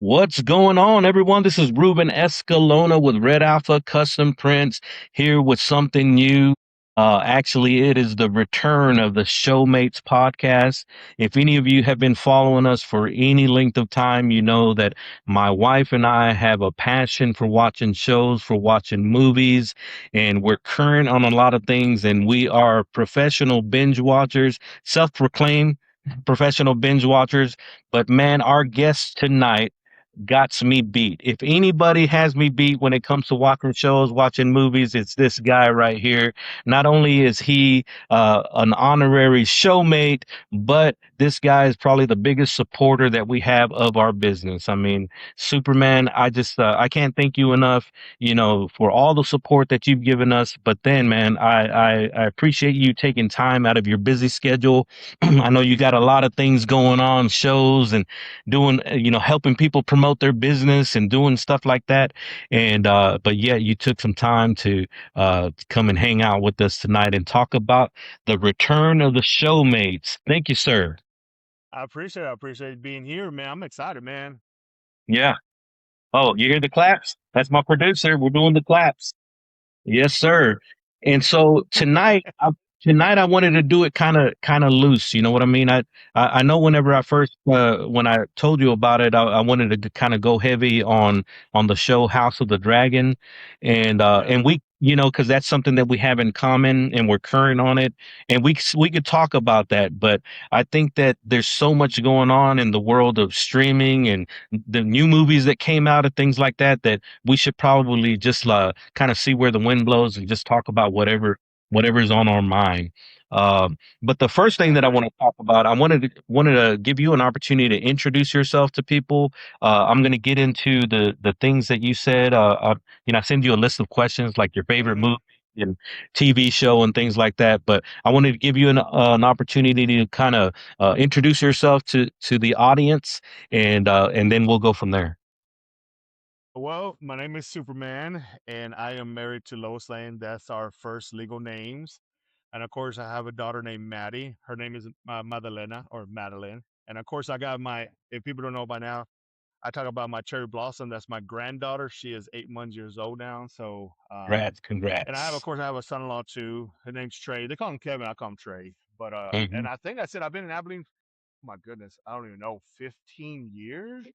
What's going on, everyone? This is Ruben Escalona with Red Alpha Custom Prints here with something new. Actually, it is the return of the Showmates podcast. If any of you have been following us for any length of time, you know that my wife and I have a passion for watching shows, for watching movies, and we're current on a lot of things. And we are professional binge watchers, self proclaimed professional binge watchers. But man, our guest tonight got me beat. If anybody has me beat when it comes to watching shows, watching movies, it's this guy right here. Not only is he an honorary showmate, but this guy is probably the biggest supporter that we have of our business. I mean, Superman, I can't thank you enough, for all the support that you've given us. But then, man, I appreciate you taking time out of your busy schedule. I know you got a lot of things going on, shows and doing helping people promote their business and doing stuff like that, and but yeah, you took some time to come and hang out with us tonight and talk about the return of the showmates. Thank you, sir. I appreciate it. I appreciate being here, man. I'm excited, man. Yeah. Oh, you hear the claps? That's my producer. We're doing the claps. Yes, sir. And so tonight I wanted to do it kind of loose. You know what I mean? I know whenever I first when I told you about it, I wanted to kind of go heavy on the show House of the Dragon, Yeah. and we because that's something that we have in common and we're current on it, and we could talk about that. But I think that there's so much going on in the world of streaming and the new movies that came out and things like that that we should probably just kind of see where the wind blows and just talk about whatever's on our mind. But the first thing I that I want agree. to talk about, I wanted to give you an opportunity to introduce yourself to people. I'm going to get into the things that you said. I send you a list of questions like your favorite Hmm. movie and TV show and things like that. But I wanted to give you an opportunity to kind of introduce yourself to the audience, and then we'll go from there. Well, my name is Superman, and I am married to Lois Lane. That's our first legal names. And of course, I have a daughter named Maddie. Her name is Madalena or Madeline. And of course, I got if people don't know by now, I talk about my cherry blossom. That's my granddaughter. She is 8 months years old now. Congrats, And of congrats. course, I have a son-in-law too. His name's Trey. They call him Kevin. I call him Trey. And Hmm. I think I said I've been in Abilene. My goodness, I don't even know, 15 years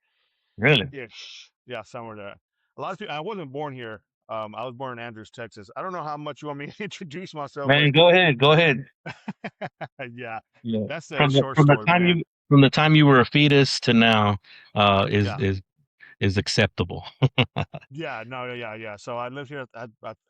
Really? ish. Yeah, somewhere there. A lot of people. I wasn't born here. I was born in Andrews, Texas. I don't know how much you want me to introduce myself, but Man, go ahead, go ahead. yeah, Yeah. that's a From the short from the story, time man. you were a fetus to now, is Yeah, is acceptable. yeah, no, yeah, yeah. So I lived here.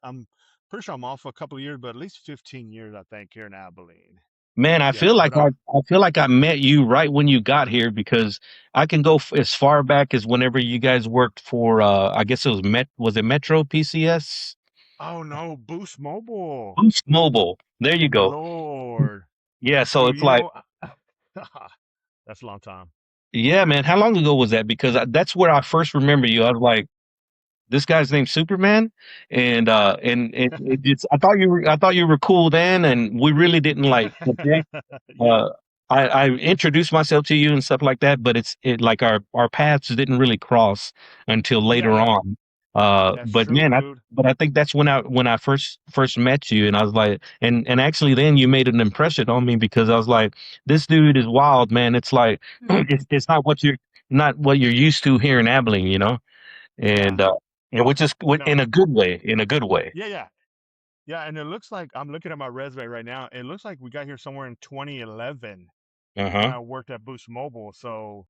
I'm pretty sure I'm off for a couple of years, but at least 15 years, I think, here in Abilene. Man, I feel Yeah, like I feel like I met you right when you got here because I can go as far back as whenever you guys worked for I guess it was it Metro PCS? oh no, Boost Mobile. Boost Mobile. There you go. Lord, Yeah, so dude, it's like that's a long time. yeah, man, how long ago was that? Because that's where I first remember you. I was like, this guy's named Superman, and I thought you were cool then, and we really didn't like connect. Yeah, Uh, I introduced myself to you and stuff like that, but it like our paths didn't really cross until yeah, later yeah. on. That's But true, man, dude. I think that's when I first met you, and I was like, and actually then you made an impression on me because I was like, this dude is wild, man. It's like it's not what you're used to here in Abilene, Yeah. and which is No. in a good way, in a good way. Yeah, yeah. Yeah, and it looks like I'm looking at my resume right now. It looks like we got here somewhere in 2011 Uh when huh. I worked at Boost Mobile. So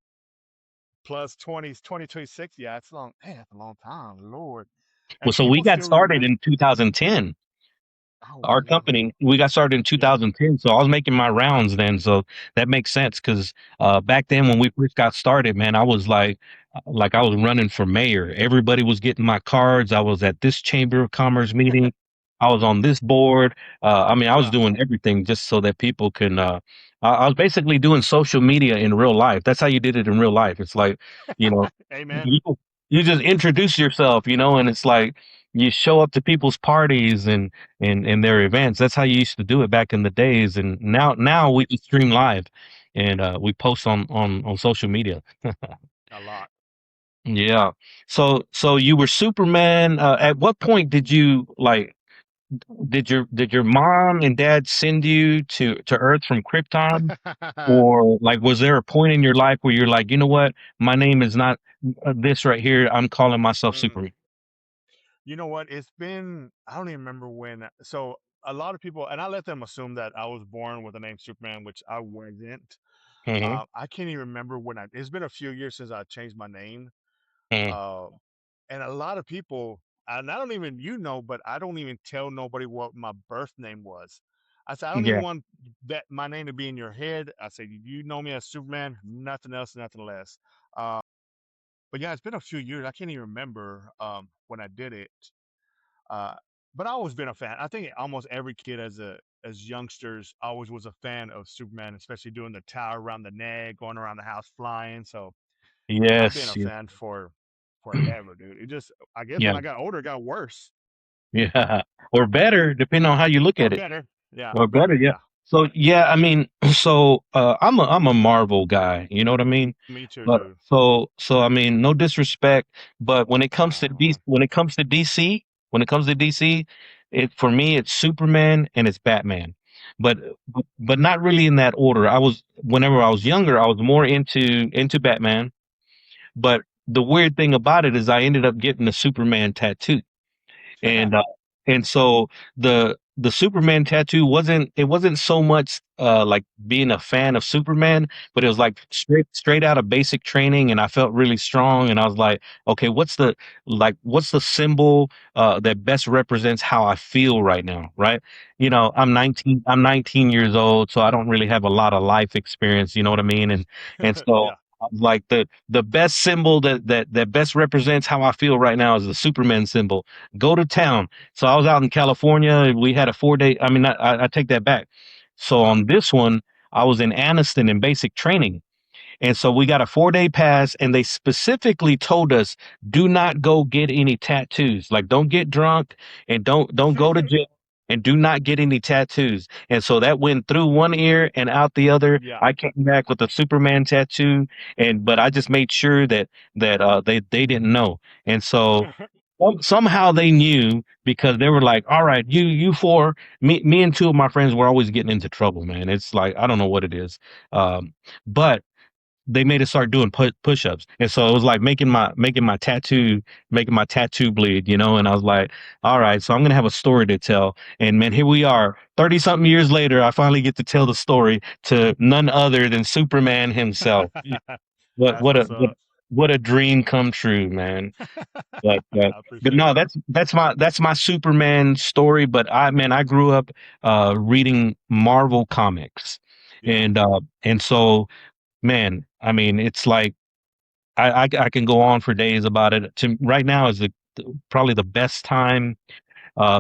plus 20, 2026. Yeah, it's long. Man, that's a long time. Lord. Well, And so we people got still started remember. in 2010. Oh, Our really? company, we got started in Yeah. 2010, so I was making my rounds then, so that makes sense because back then when we first got started, man, I was like I was running for mayor. Everybody was getting my cards. I was at this chamber of commerce meeting. I was on this board. I mean, I was Yeah. doing everything just so that people can. I was basically doing social media in real life. That's how you did it in real life. It's like, you know, Amen. you, you just introduce yourself, and it's like you show up to people's parties and their events. That's how you used to do it back in the days. And now we just stream live and we post on social media. A lot. Yeah. So you were Superman. At what point did you like? Did your mom and dad send you to Earth from Krypton, or like was there a point in your life where you're like, you know what, my name is not this right here. I'm calling myself Mm. Superman. You know what? It's been, I don't even remember when. So a lot of people, and I let them assume that I was born with the name Superman, which I wasn't. Hmm. I can't even remember when it's been a few years since I changed my name. Hmm. Uh, and a lot of people, and I don't even, but I don't even tell nobody what my birth name was. I said, I don't even Yeah. want that my name to be in your head. I said, you know me as Superman, nothing else, nothing less. But yeah, it's been a few years. I can't even remember when I did it. Uh, but I always been a fan. I think almost every kid as youngsters always was a fan of Superman, especially doing the tower around the neck, going around the house flying. So I've been Yes. a Yeah. fan for forever, dude. It just, I guess when Yeah. I got older, it got worse Yeah. Or better, depending on how you look or at it. better. Yeah, Or better, yeah. yeah. So yeah, I mean, I'm a Marvel guy, you know what I mean? Me too, But dude. so I mean, no disrespect, but Uh, When it comes to DC, it for me it's Superman and it's Batman. But but not really in that order. Whenever I was younger, I was more into Batman, but the weird thing about it is I ended up getting a Superman tattoo. And and so the Superman tattoo wasn't so much like being a fan of Superman, but it was like straight out of basic training, and I felt really strong, and I was like, okay, what's the symbol that best represents how I feel right now, right? You know, I'm 19 years old, so I don't really have a lot of life experience, you know what I mean? And so yeah. I was like the best symbol that best represents how I feel right now is the Superman symbol. Go to town. So I was out in California. We had a 4 day. I mean, I take that back. Uh So huh. on this one, I was in Anniston in basic training. And so we got a 4 day pass, and they specifically told us, do not go get any tattoos. Like, don't get drunk and don't go to jail and do not get any tattoos. And so that went through one ear and out the other. yeah. I came back with a Superman tattoo, and but I just made sure that they didn't know. And so somehow they knew because they were like, all right, you four, me and two of my friends were always getting into trouble, man. It's like I don't know what it is. But they made us start doing push-ups, and so it was like making my tattoo bleed, you know. And I was like, all right, so I'm gonna have a story to tell. And man, here we are 30 something years later. I finally get to tell the story to none other than Superman himself. what That's what a what's what, up. what a dream come true, man. but uh, I but appreciate no, it. that's my Superman story. But I grew up reading Marvel comics, Yeah. and so man, I mean, it's like I can go on for days about it. Right now is probably the best time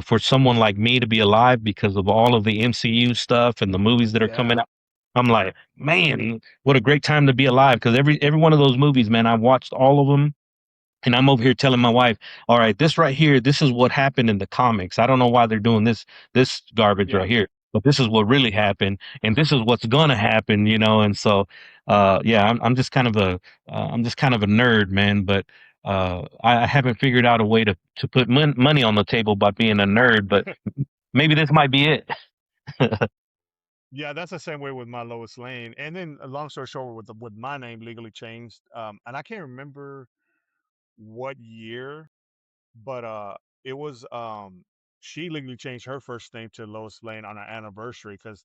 for someone like me to be alive because of all of the MCU stuff and the movies that are coming Yeah. out. I'm like, man, what a great time to be alive because every one of those movies, man, I've watched all of them, and I'm over here telling my wife, all right, this right here, this is what happened in the comics. I don't know why they're doing this garbage Yeah. right here, but this is what really happened, and this is what's gonna happen, you know. And so, yeah, I'm just kind of a nerd, man. But I haven't figured out a way to put money on the table by being a nerd. But maybe this might be it. Yeah, that's the same way with my Lois Lane. And then, a long story short, with my name legally changed, and I can't remember what year, but it was she legally changed her first name to Lois Lane on our anniversary because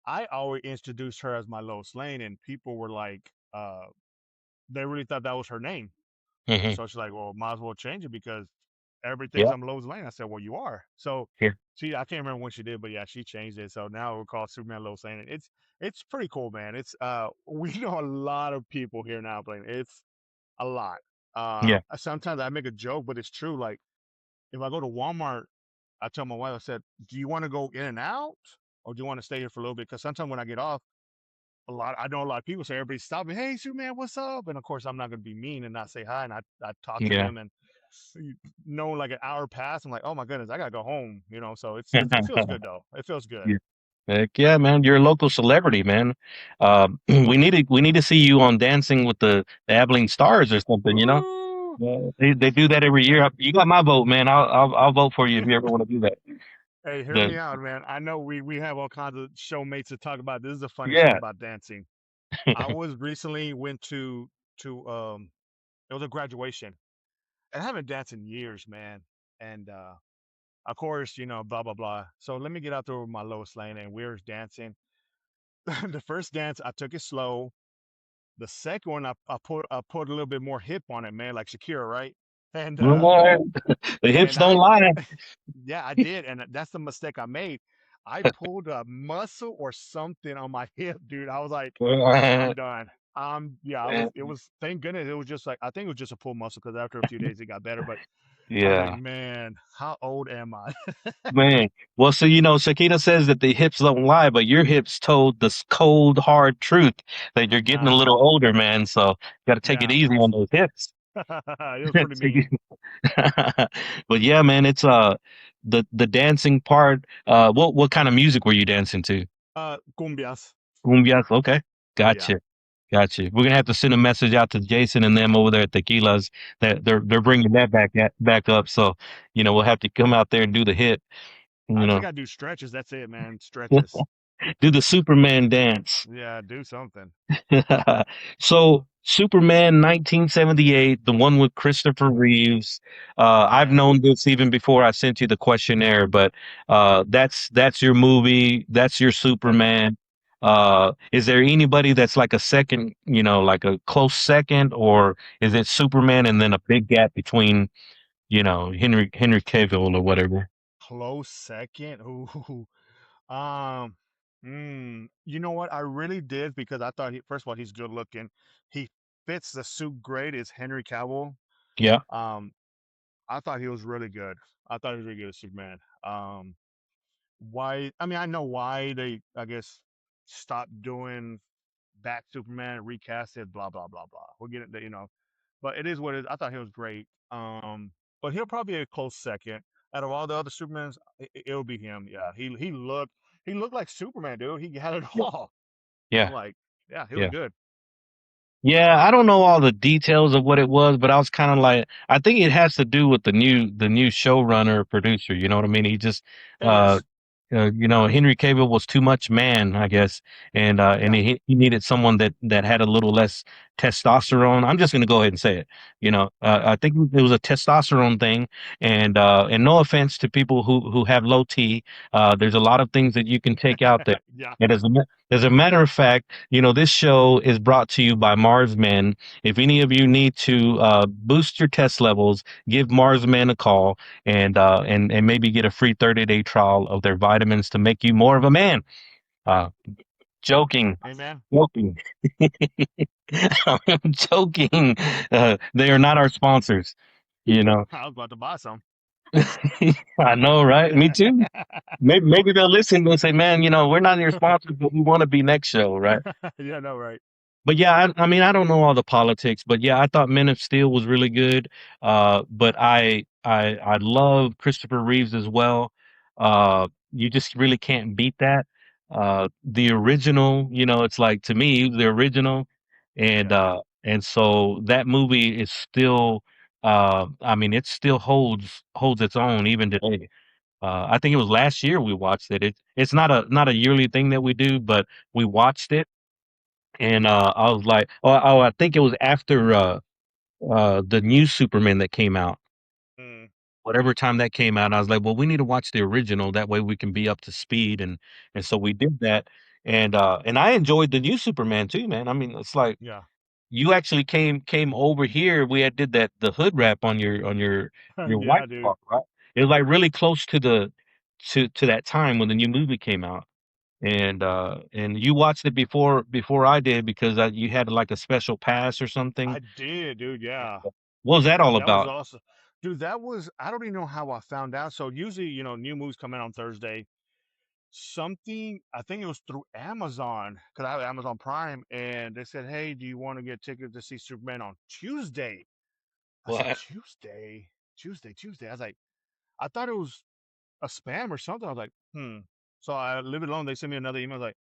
I always introduced her as my Lois Lane, and people were like, they really thought that was her name. Hmm. So she's like, well, might as well change it because everybody thinks Yeah, I'm Lois Lane. I said, well, you are. So here, I can't remember when she did, but yeah, she changed it. So now we're called Superman Lois Lane. It's pretty cool, man. It's we know a lot of people here now playing. It's a lot. yeah, Sometimes I make a joke, but it's true. Like if I go to Walmart, I tell my wife, I said, do you want to go in and out, or do you want to stay here for a little bit? Because sometimes when I get off, I know a lot of people, so everybody's stopping. Hey, Superman, what's up? And of course, I'm not gonna be mean and not say hi, and I talk to yeah. them, and like an hour passed. I'm like, oh my goodness, I gotta go home. So it feels good though. It feels good. Yeah. Heck yeah, man! You're a local celebrity, man. We need to see you on Dancing with the Abilene Stars or something, you know? They do that every year. You got my vote, man. I'll vote for you if you ever want to do that. Hey, hear The me out, man. I know we have all kinds of showmates to talk about. This is a funny story yeah. about dancing. I was recently went to it was a graduation, and I haven't danced in years, man. And of course, blah blah blah. So let me get out there with my Lois Lane, and we're dancing. The first dance, I took it slow. The second one, I put a little bit more hip on it, man, like Shakira, right? And What? The hips and don't I lie. yeah, I did, and that's the mistake I made. I pulled a muscle or something on my hip, dude. I was like, I'm done. Yeah, I was. It was. Thank goodness, it was just like I think it was just a pull muscle because after a few days it got better. But I was like, Yeah, man, how old am I? man. Well, so Shakira says that the hips don't lie, but your hips told this cold, hard truth that you're getting a Uh, little older, man. So got to take it yeah, easy on those hips. it was pretty mean. But yeah, man, it's the dancing part. What kind of music were you dancing to? Cumbias. Cumbias. Okay, Oh yeah, gotcha. Gotcha. We're gonna have to send a message out to Jason and them over there at Tequila's that they're bringing that back up. So we'll have to come out there and do the hit. I You just know, gotta do stretches. That's it, man. Stretches. do the Superman dance. Yeah, do something. So Superman 1978, the one with Christopher Reeves. I've Man, known this even before I sent you the questionnaire, but that's your movie. That's your Superman. Is there anybody that's like a second, like a close second, or is it Superman and then a big gap between, Henry Cavill or whatever? close second. Ooh. Um, you know what? I really did because I thought first of all, he's good looking. He fits the suit great. Is Henry Cavill. Yeah, Um, I thought he was really good. I thought he was really good as Superman. Why? I mean, I know why they, I guess, stopped doing back Superman, recast it, blah blah blah blah. We'll get it, but it is what it is. I thought he was great. But he'll probably be a close second. Out of all the other Supermans, it'll be him. Yeah, he looked like Superman, dude. He had it yeah, all. I'm yeah, like, yeah, he was yeah. good. Yeah, I don't know all the details of what it was, but I was kind of like, I think it has to do with the new showrunner producer. You know what I mean? He just, It uh, is. Henry Cavill was too much man, I guess, and Yeah. he needed someone that had a little less testosterone. I'm just gonna go ahead and say it. I think it was a testosterone thing, and no offense to people who have low T, there's a lot of things that you can take out there. Yeah. And as a matter of fact, this show is brought to you by Mars Men. If any of you need to boost your test levels, give Mars Men a call and maybe get a free 30-day trial of their vitamins to make you more of a man. Uh, joking, Hey man, joking, I'm joking. They are not our sponsors. You know, I was about to buy some. I know, right? Me too. Maybe they'll listen and say, "Man, we're not your sponsors, but we want to be next show, right?" Yeah, no, right. But yeah, I mean, I don't know all the politics, but yeah, I thought Men of Steel was really good. But I love Christopher Reeves as well. You just really can't beat that. The original, it's like to me, the original, and Yeah. and so that movie is still, I mean, it still holds its own even today. I think it was last year we watched it. It's not a yearly thing that we do, but we watched it and I was like, oh, I think it was after the new Superman that came out. Mm, Whatever time that came out, I was like, well, we need to watch the original. That way we can be up to speed. And so we did that. And I enjoyed the new Superman too, man. I mean, it's like yeah. you actually came over here. We had did that the hood wrap on your white Yeah, dude. car, right? It was like really close to that time when the new movie came out. And you watched it before I did because you had like a special pass or something. I did, dude. Yeah. What was that all That was about? awesome. Dude, I don't even know how I found out. So usually, new movies come out on Thursday. Something, I think it was through Amazon, because I have Amazon Prime, and they said, hey, do you want to get tickets to see Superman on Tuesday? I said, What? Tuesday? Tuesday. I was like, I thought it was a spam or something. I was like, hmm. So I leave it alone. They sent me another email like,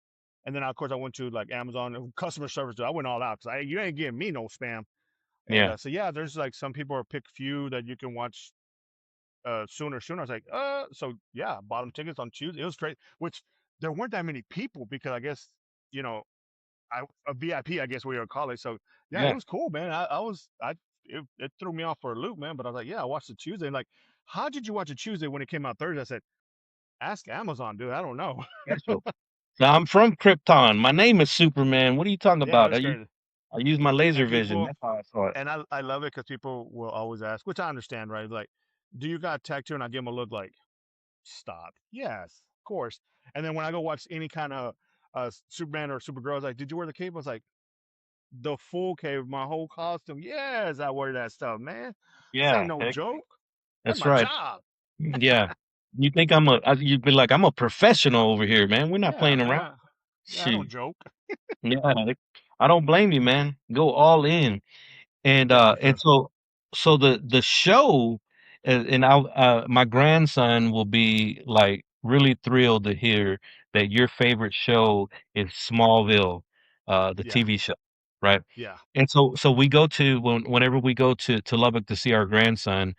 and then of course I went to like Amazon customer service. Dude, I went all out because you ain't getting me no spam. And Yeah. so yeah, there's like some people are pick few that you can watch sooner. I was like, so yeah, bought them tickets on Tuesday. It was great, which there weren't that many people because I guess you know I a VIP, I guess we were in college. So yeah, it Yeah. was cool, man. I was I it threw me off for a loop, man. But I was like, yeah, I watched the Tuesday. And like, how did you watch a Tuesday when it came out Thursday? I said, ask Amazon, dude. I don't know. Special. So I'm from Krypton. My name is Superman. What are you talking Yeah, it about? was crazy. I use my laser And vision. people That's how I saw it. and I love it because people will always ask, which I understand, right? Like, do you got tattoo? And I give them a look like, stop. Yes, of course. And then when I go watch any kind of Superman or Supergirl, I was like, did you wear the cape? I was like, the full cape, my whole costume. Yes, I wear that stuff, man. This ain't Yeah. no Heck, joke. That's that's my right. job. Yeah. You think you'd be like, I'm a professional over here, man. We're not Yeah, playing around. man. Yeah, I don't Shoot. joke. Yeah. I don't blame you, man. Go all in. And Yeah, uh for and sure. so so the show and I'll my grandson will be like really thrilled to hear that your favorite show is Smallville, the Yeah, TV show, right? yeah. And so we go to whenever we go to Lubbock to see our grandson,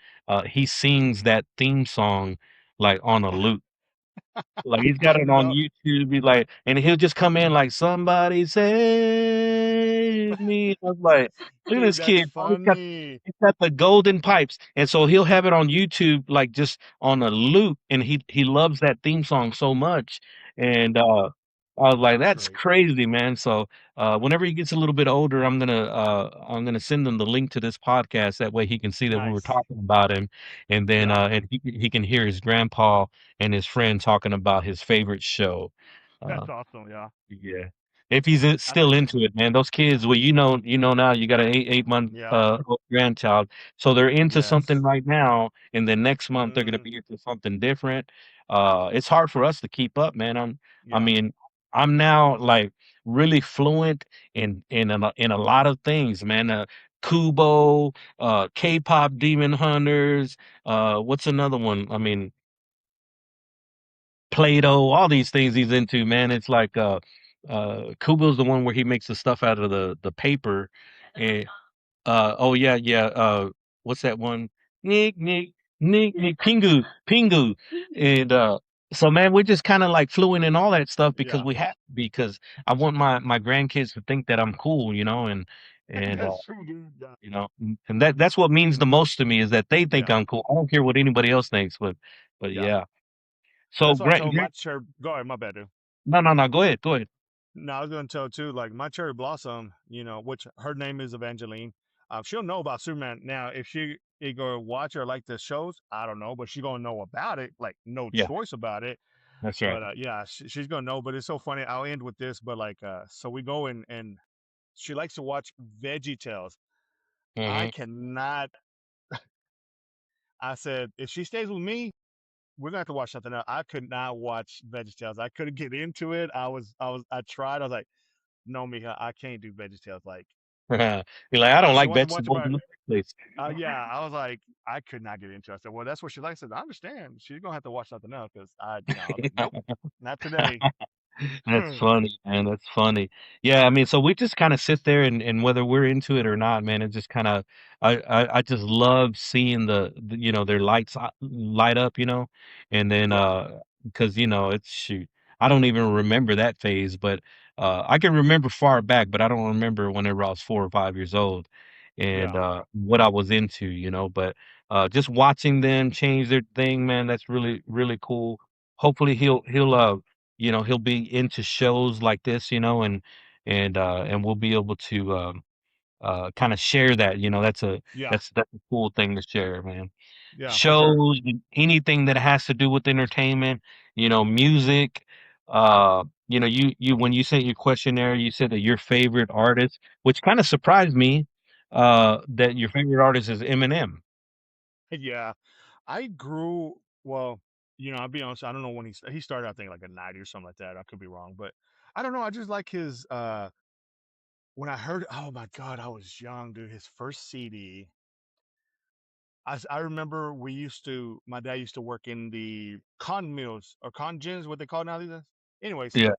he sings that theme song like on a loop. Like he's got it on No, YouTube. He's like, and he'll just come in like, "Somebody save me." I was like, "Look at dude, this that's kid, bro. funny. He's got the golden pipes." And so he'll have it on YouTube, like just on a loop, and he loves that theme song so much. And I was like, That's "That's great. crazy, man." So whenever he gets a little bit older, I'm gonna send him the link to this podcast. That way he can see that we were Nice. talking about him, and then Yeah, and he can hear his grandpa and his friend talking about his favorite show. Uh, that's awesome. Yeah, yeah, if he's I still think. into it, man. Those kids, well, you know now you got an eight month Yep. old grandchild, so they're into something Yes. right now, and then next month they're gonna Hmm. be into something different. It's hard for us to keep up, man. I Yeah. mean, I'm now like really fluent in a lot of things, man. Kubo, K-pop Demon Hunters. What's another one? I mean, Play-Doh, all these things he's into, man. It's like Kubo's the one where he makes the stuff out of the paper. And oh yeah, yeah. What's that one? Nick Pingu. And so man, we're just kind of like fluent in all that stuff because Yeah. we have because I want my grandkids to think that I'm cool, you know, and That's true, dude. Yeah. and that's what means the most to me is that they think Yeah. I'm cool. I don't care what anybody else thinks, but Yeah. yeah. So That's what I Grant, told my cherry. Go ahead, my bad, dude. no, go ahead, go ahead. No, I was gonna tell too. Like my cherry blossom, which her name is Evangeline. She'll know about Superman now. If she go watch or like the shows, I don't know, but she gonna know about it. Like no Yeah, choice about it. that's right. But yeah, she's gonna know. But it's so funny. I'll end with this. But like, so we go and she likes to watch Veggie Tales. I Mhm. cannot. I said if she stays with me, we're gonna have to watch something else. I could not watch VeggieTales. I couldn't get into it. I tried. I was like, no, Mika, I can't do VeggieTales. Like, You're like, I don't she like wants to watch vegetables about. in the first place. Yeah, I was like, I could not get into it. I said, well, that's what she likes. I said, I understand. She's gonna have to watch something else because I was like, nope, not today. That's funny, man. That's funny. Yeah, I mean, so we just kind of sit there and whether we're into it or not, man, it just kind of I just love seeing their lights light up, and then Yeah, because it's shoot, I don't even remember that phase, but I can remember far back, but I don't remember whenever I was 4 or 5 years old and yeah, what I was into, but just watching them change their thing, man, that's really really cool. Hopefully he'll be into shows like this, and we'll be able to kind of share that, yeah, that's a cool thing to share, man. yeah, for sure. Shows, anything that has to do with entertainment, music. You when you sent your questionnaire, you said that your favorite artist, which kind of surprised me, that your favorite artist is Eminem. Yeah, I grew well. I'll be honest. I don't know when he started. I think like a 90 or something like that. I could be wrong, but I don't know. I just like his. When I heard, oh my god, I was young, dude. His first CD. I remember my dad used to work in the con mills or con gins, what they call now these days. Anyways, Yeah.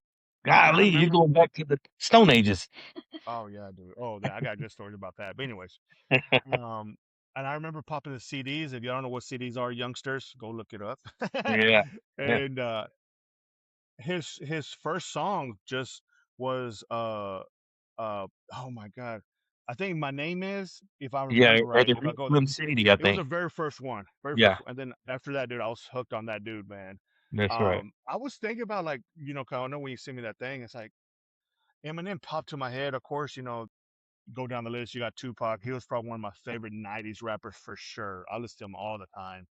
I Golly, you're remember. going back to the Stone Ages. Oh yeah, dude. Oh yeah, I got good stories about that. But anyways, um, and I remember popping the CDs. If you don't know what CDs are, youngsters, go look it up. Yeah, yeah, And his first song just was oh my god, I think my name is, if I yeah. remember Or right. the If I Real go, Slim Shady, I it was think. the very first one, very Yeah, first one. And then after that, dude, I was hooked on that dude, man. that's right. I was thinking about, like, 'cause I know when you send me that thing, it's like Eminem popped to my head. Of course, go down the list. You got Tupac. He was probably one of my favorite '90s rappers for sure. I listen to him all the time.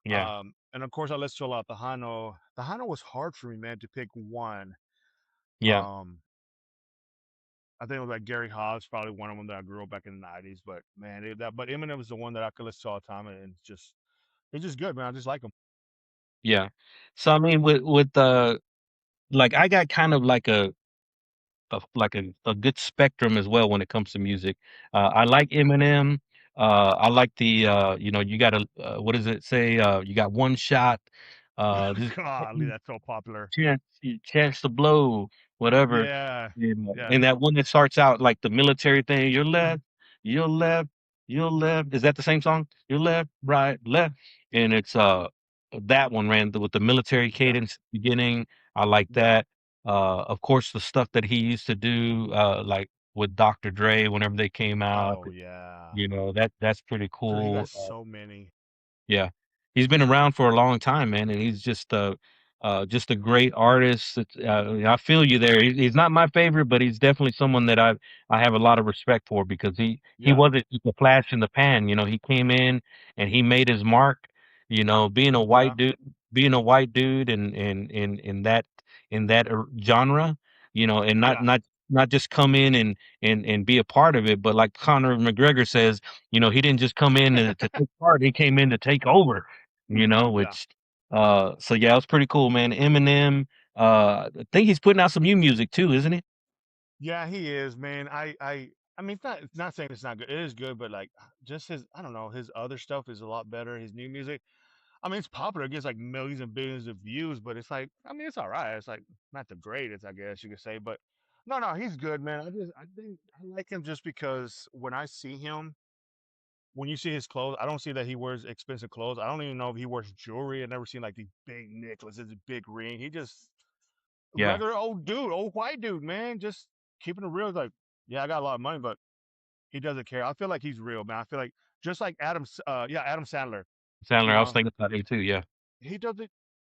Yeah, And of course, I listen to a lot of Tejano. Tejano was hard for me, man, to pick one. yeah, Um, I think it was like Gary Hobbs, probably one of them that I grew up back in the '90s. But man, but Eminem was the one that I could listen to all the time, and it's just good, man. I just like him. yeah. So I mean, with like I got kind of like a good spectrum as well when it comes to music. I like Eminem. I like you got to what does it say? You got one shot. This Golly, that's so popular. chance to blow, whatever. Yeah, yeah, And that one that starts out like the military thing. Your left, your left, your left. Is that the same song? Your left, right, left. And it's that one ran with the military yeah, cadence beginning. I like yeah. that. Of course, the stuff that he used to do, like with Dr. Dre, whenever they came out, Oh yeah. that's pretty Dude, he got cool. so many. Yeah. He's been around for a long time, man, and he's just a great artist. I feel you there. He's not my favorite, but he's definitely someone that I have a lot of respect for because he Yeah, wasn't just a flash in the pan. He came in and he made his mark. yeah, Being a white dude, and in that genre, and not yeah. not not just come in and be a part of it, but like Conor McGregor says. He didn't just come in to take part, he came in to take over, Yeah. which so yeah, it was pretty cool, man. Eminem, I think he's putting out some new music too, isn't he? Yeah, he is, man. I mean, it's not saying it's not good. It is good, but like just his, I don't know, his other stuff is a lot better. His new music, I mean, it's popular. It gets like millions and billions of views, but it's like, I mean, it's all right. It's like not the greatest, I guess you could say, but no, no, he's good, man. I think I like him just because when I see him, when you see his clothes, I don't see that he wears expensive clothes. I don't even know if he wears jewelry. I've never seen like these big necklaces, big ring. He just Yeah, regular old dude, old white dude, man. Just keeping it real. Like, yeah, I got a lot of money, but he doesn't care. I feel like he's real, man. I feel like just like Adam Sandler. You Sandler, I was know, thinking about him too. Yeah, he doesn't.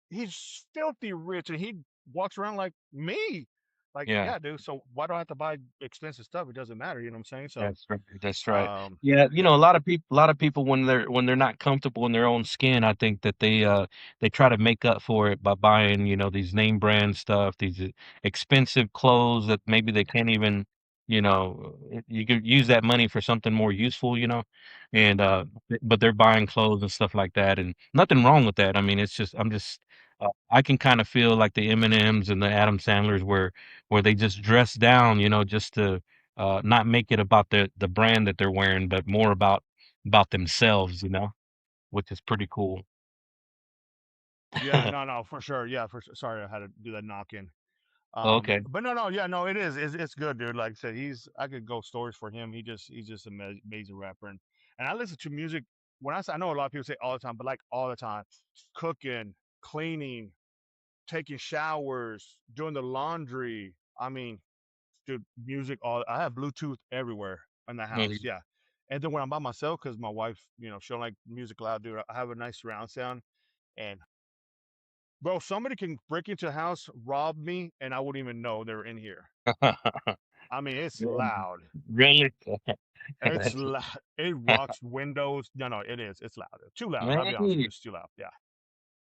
He's filthy rich, and he walks around like me. Like, yeah. yeah, dude. So why do I have to buy expensive stuff? It doesn't matter. You know what I'm saying? So, That's right. That's right. Yeah, yeah, a lot of people when they're not comfortable in their own skin, I think that they try to make up for it by buying, these name brand stuff, these expensive clothes that maybe they can't even, you could use that money for something more useful, and but they're buying clothes and stuff like that, and nothing wrong with that. I mean, it's just I can kind of feel like the Eminems and the Adam Sandlers where they just dress down, just to not make it about the brand that they're wearing, but more about themselves, which is pretty cool. yeah, no, no, for sure. Yeah, for sure. Sorry, I had to do that knock in. Okay. But no, no, yeah, no, it is. It's good, dude. Like I said, I could go stories for him. He's just an amazing rapper, and I listen to music when I know a lot of people say all the time, but like all the time, cooking, cleaning, taking showers, doing the laundry. I mean, dude, music. I have Bluetooth everywhere in the house. Mhm. Yeah, and then when I'm by myself, because my wife, she don't like music loud, dude. I have a nice surround sound, and bro, somebody can break into a house, rob me, and I wouldn't even know they're in here. I mean, it's Yeah, loud. really? It's That's loud. It rocks windows. No, no, it is. It's loud. Too loud. I'll be honest with you. man. It's too loud. Yeah.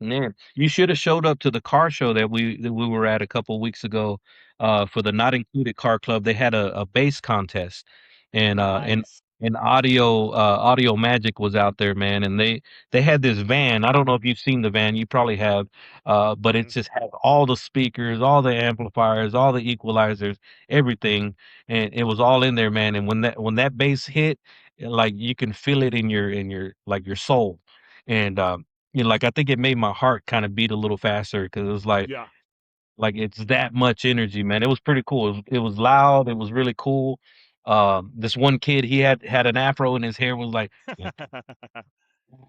Man, you should have showed up to the car show that we were at a couple weeks ago, for the Not Included Car Club. They had a bass contest, and Nice. Audio Magic was out there, man, and they had this van. I don't know if you've seen the van, you probably have, but it Hmm. just had all the speakers, all the amplifiers, all the equalizers, everything, and it was all in there, man. And when that bass hit, like you can feel it in your like your soul, and like I think it made my heart kind of beat a little faster because it was like Yeah. Like it's that much energy, man. It was pretty cool. It was loud. It was really cool. This one kid, he had an afro and his hair was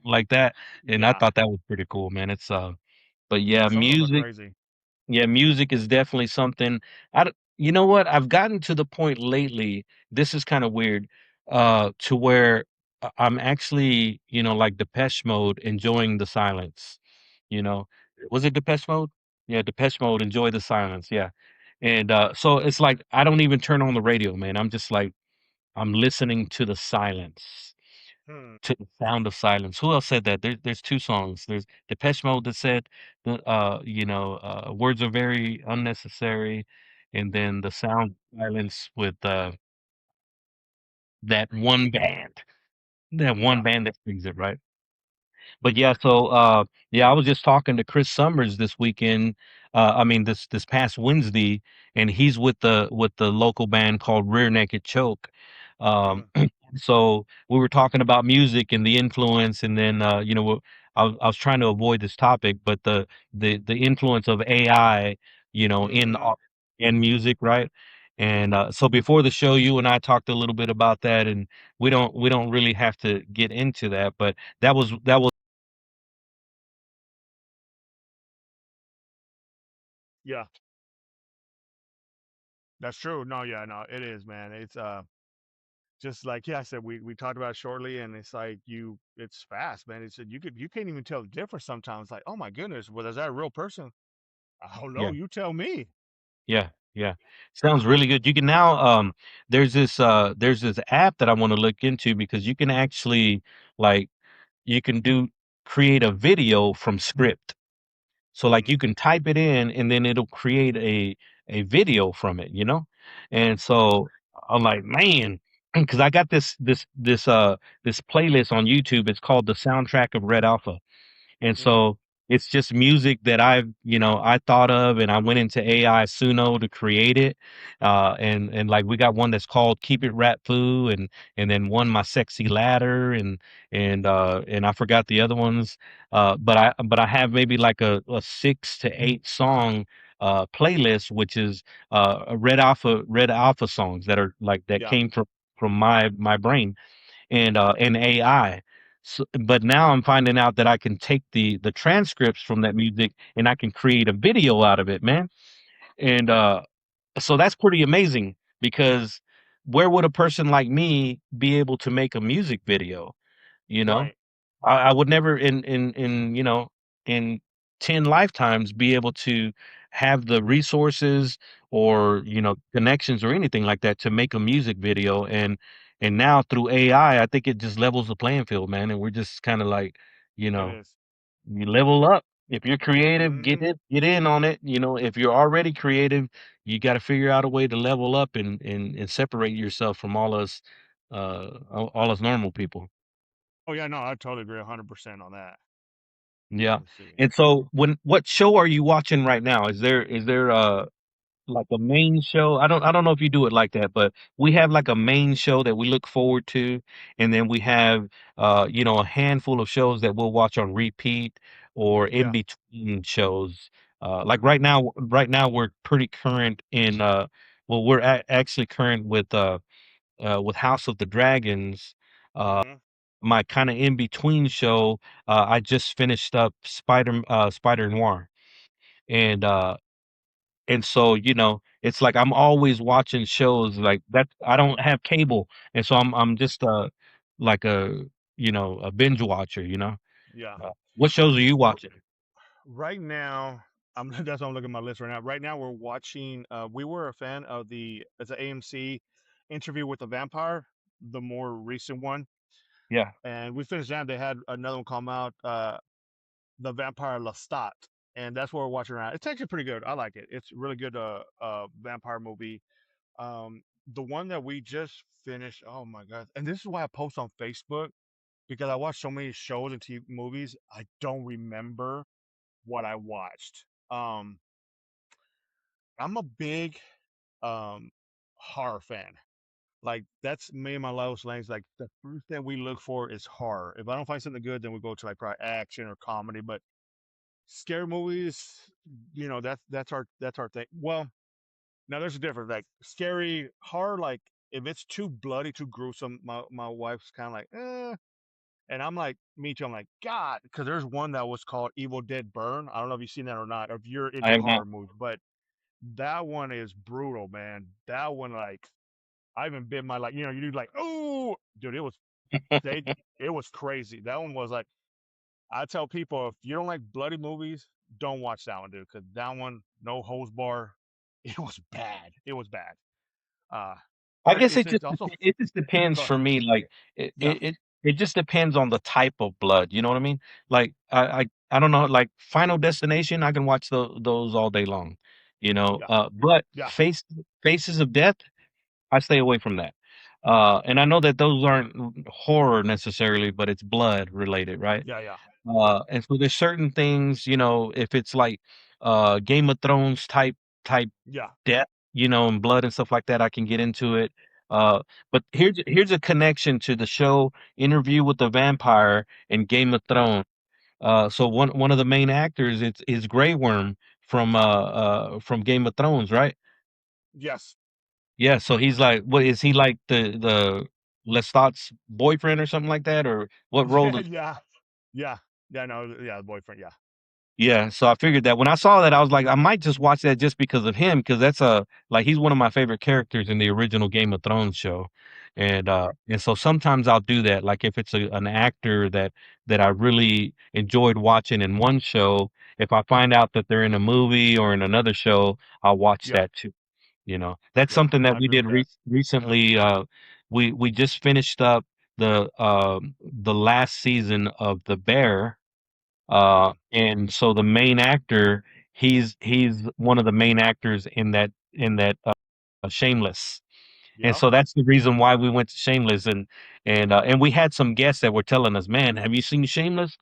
like that, and I Yeah, thought that was pretty cool, man. But yeah. yeah, Some of them are music. crazy. Yeah, music is definitely something. You know what? I've gotten to the point lately. This is kind of weird, to where I'm actually, like Depeche Mode, enjoying the silence. You know, was it Depeche Mode? Yeah, Depeche Mode, enjoy the silence. Yeah, and so it's like I don't even turn on the radio, man. I'm just like I'm listening to the silence, Hmm. to the sound of silence. Who else said that? There's two songs. There's Depeche Mode that said words are very unnecessary, and then the sound of silence with that one band. That one Yeah. band that sings it, right? But yeah, so yeah, I was just talking to Chris Summers this weekend. I mean this past Wednesday, and he's with the local band called Rear Naked Choke. Hmm. So we were talking about music and the influence, and then I was trying to avoid this topic, but the influence of AI, Hmm. in music, right? And so before the show, you and I talked a little bit about that, and we don't really have to get into that, but that was. Yeah, that's true. No, yeah, no, it is, man. It's just like yeah, I said we talked about it shortly, and it's like it's fast, man. It's you can't even tell the difference sometimes. Like, oh my goodness, well, is that a real person? I don't know. Yeah, You tell me. yeah, yeah. Sounds really good. You can now there's this app that I want to look into because you can actually like you can do create a video from script. So like Hmm. you can type it in and then it'll create a video from it, you know? And so I'm like, man, because I got this playlist on YouTube. It's called the soundtrack of Red Alpha. And Hmm. so it's just music that I thought of, and I went into AI Suno to create it. And like we got one that's called Keep It Rat Foo, and then one My Sexy Ladder, and I forgot the other ones. But I have maybe like a 6 to 8 song playlist, which is Red Alpha songs that are like that Yeah, came from my brain and AI. So, but now I'm finding out that I can take the transcripts from that music and I can create a video out of it, man. And so that's pretty amazing because where would a person like me be able to make a music video? You know, right. I would never in 10 lifetimes be able to have the resources or connections or anything like that to make a music video. And now through AI, I think it just levels the playing field, man, and we're just kind of like, you It know is. you level up. If you're creative, Hmm. get in on it. If you're already creative, you got to figure out a way to level up and separate yourself from all us normal people. Oh yeah, no, I totally agree 100% on that. Yeah. Let's see. And so what show are you watching right now? Is there like a main show? I don't know if you do it like that, but we have like a main show that we look forward to, and then we have a handful of shows that we'll watch on repeat or in Yeah. between shows. Like right now we're pretty current in well we're actually current with House of the Dragons. Uh Hmm. my kind of in between show, I just finished up Spider Noir, and so it's like I'm always watching shows like that. I don't have cable, and so I'm just like a binge watcher. Yeah. What shows are you watching? Right now, I'm that's why I'm looking at my list right now. Right now, we're watching. We were a fan of it's an AMC Interview with the Vampire, the more recent one, Yeah. and we finished that. They had another one come out, the Vampire Lestat, and that's what we're watching around. It's actually pretty good. I like it. It's a really good vampire movie. The one that we just finished. Oh my god! And this is why I post on Facebook because I watch so many shows and TV movies. I don't remember what I watched. I'm a big um horror fan. Like that's me and my Lois Lane's. Like the first thing we look for is horror. If I don't find something good, then we go to like probably action or comedy. But scary movies, that's our thing. Well, now there's a difference. Like scary horror, like if it's too bloody, too gruesome, my wife's kind of like, and I'm like, me too. I'm like, God, because there's one that was called Evil Dead Burn. I don't know if you've seen that or not, or if you're I into have not. horror movies, but that one is brutal, man. That one, like, I even bit my like, you do like, oh, dude, they, it was crazy. That one was like, I tell people if you don't like bloody movies, don't watch that one, dude, because that one, no hose bar, it was bad. It was bad. Uh, I but guess it's also it just depends go for ahead. me. Like Yeah, it just depends on the type of blood. You know what I mean? Like I don't know. Like Final Destination, I can watch those all day long. You know, yeah, but yeah, Faces of Death, I stay away from that. And I know that those aren't horror necessarily, but it's blood related, right? yeah, yeah, And so there's certain things, if it's like Game of Thrones type yeah, death, and blood and stuff like that, I can get into it. Uh, but here's a connection to the show Interview with the Vampire and Game of Thrones. So one of the main actors is Grey Worm from Game of Thrones, right? yes, Yeah, so he's like, what is he like the Lestat's boyfriend or something like that, or what role yeah, does? yeah, yeah, yeah. No, yeah, the boyfriend. Yeah, Yeah, so I figured that when I saw that, I was like, I might just watch that just because of him, because that's like he's one of my favorite characters in the original Game of Thrones show, and so sometimes I'll do that. Like if it's an actor that I really enjoyed watching in one show, if I find out that they're in a movie or in another show, I'll watch yeah, that too. That's yeah. something I that we agree did with that. recently. We just finished up the last season of The Bear, Mm, and so the main actor, he's one of the main actors in that Shameless, and yep. so that's the reason why we went to Shameless, and we had some guests that were telling us, "Man, have you seen Shameless?"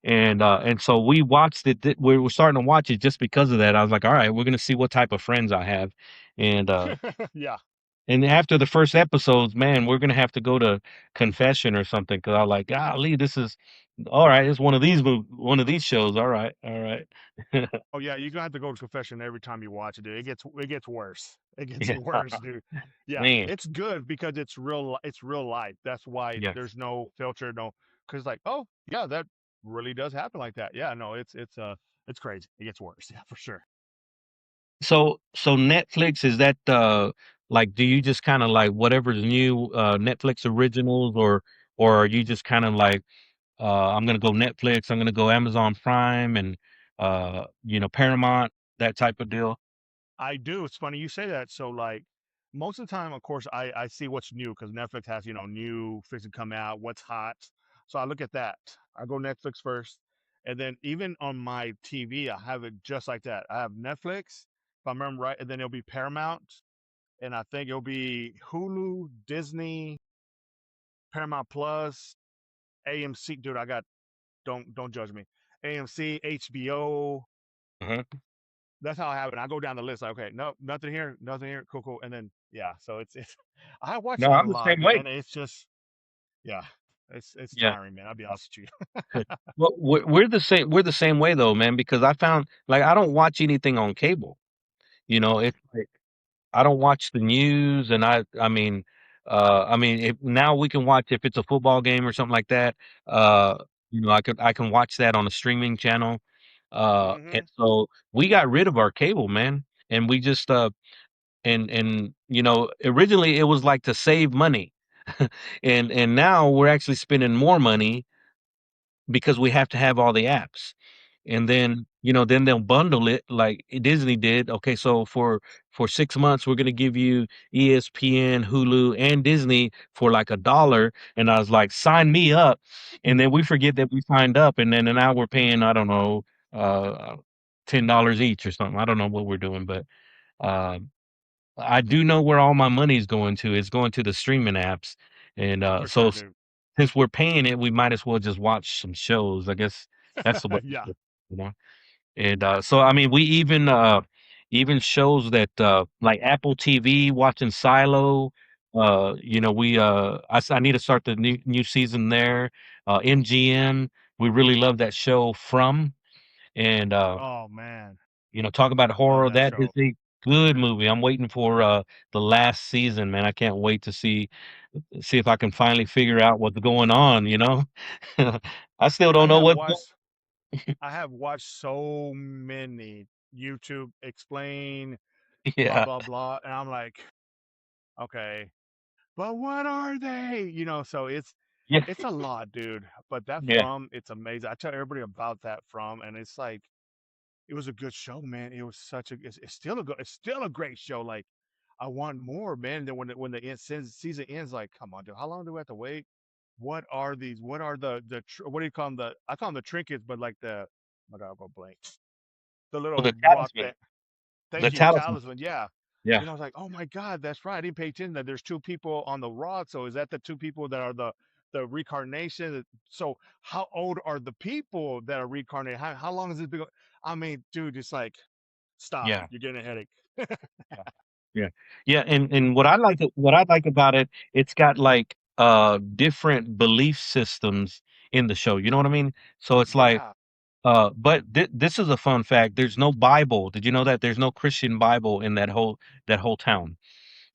And so we watched it. We were starting to watch it just because of that. I was like, "All right, we're gonna see what type of friends I have," and uh, Yeah. and after the first episodes, man, we're gonna have to go to confession or something because I was like, golly, this is all right. It's one of these shows. All right, all right. Oh yeah, you're gonna have to go to confession every time you watch it, dude. It gets worse. It gets Yeah, worse, dude. Yeah, man. it's good because it's real life. That's why Yes. there's no filter, no, because like, oh yeah, that really does happen like that. Yeah, no, it's crazy. It gets worse. Yeah, for sure. So Netflix, is that like, do you just kind of like whatever's new Netflix originals, or are you just kind of like, I'm gonna go Netflix, I'm gonna go Amazon Prime and Paramount, that type of deal? I do. It's funny you say that. So like most of the time, of course, I see what's new because Netflix has new things that come out, what's hot. So I look at that. I go Netflix first, and then even on my TV, I have it just like that. I have Netflix, if I remember right, and then it'll be Paramount, and I think it'll be Hulu, Disney, Paramount Plus, AMC. Dude, I got don't judge me. AMC, HBO, Uh-huh. that's how I have it. I go down the list. Like, okay, no, nothing here, nothing here. Cool, cool. And then yeah, so it's I watch No, a I'm the lot, same way. and it's just yeah, it's Yeah. tiring, man. I'll be honest with you. Well, we're the same. We're the same way though, man. Because I found like I don't watch anything on cable. It's like I don't watch the news, and I mean, if now we can watch if it's a football game or something like that. Uh, I can watch that on a streaming channel. And Hmm. so we got rid of our cable, man, and we just and originally it was like to save money, and now we're actually spending more money because we have to have all the apps. And then they'll bundle it like Disney did. Okay, so for 6 months we're gonna give you ESPN, Hulu, and Disney for like $1. And I was like, sign me up. And then we forget that we signed up, and then now we're paying, I don't know, uh $10 each or something. I don't know what we're doing, but um I do know where all my money's going to. It's going to the streaming apps. And For so sure, dude. since we're paying it, we might as well just watch some shows. I guess that's the way, Yeah, you know. And so I mean, we even shows that like Apple TV, watching Silo. I need to start the new season there. MGM, we really love that show From. And Oh man, talk about love horror. that That is show. a good movie. I'm waiting for the last season, man. I can't wait to see if I can finally figure out what's going on. I still I don't know have what's going. watched I have watched so many YouTube explain blah Yeah, blah blah, and I'm like, okay, but what are they? So yeah, it's a lot, dude. But that yeah. From, it's amazing. I tell everybody about that From, and it's like it was a good show, man. It was such a it's still a good it's still a great show. Like I want more, man. Then when the season ends, like, come on, dude, how long do we have to wait? What are these? What are what do you call them? I call them the trinkets, but like oh my God, I'll go blank. The Oh, little the rock talisman. that, The thank you, talisman. talisman. Yeah. Yeah. I was like, oh my God, that's right. I didn't pay attention that there's two people on the rock. So is that the two people that are the reincarnation? So how old are the people that are reincarnated? How long has this been? I mean, dude, it's like, stop. Yeah. You're getting a headache. Yeah. Yeah. Yeah, and what I like about it, it's got like different belief systems in the show. You know what I mean? So it's like Yeah. but this is a fun fact. There's no Bible. Did you know that there's no Christian Bible in that whole town?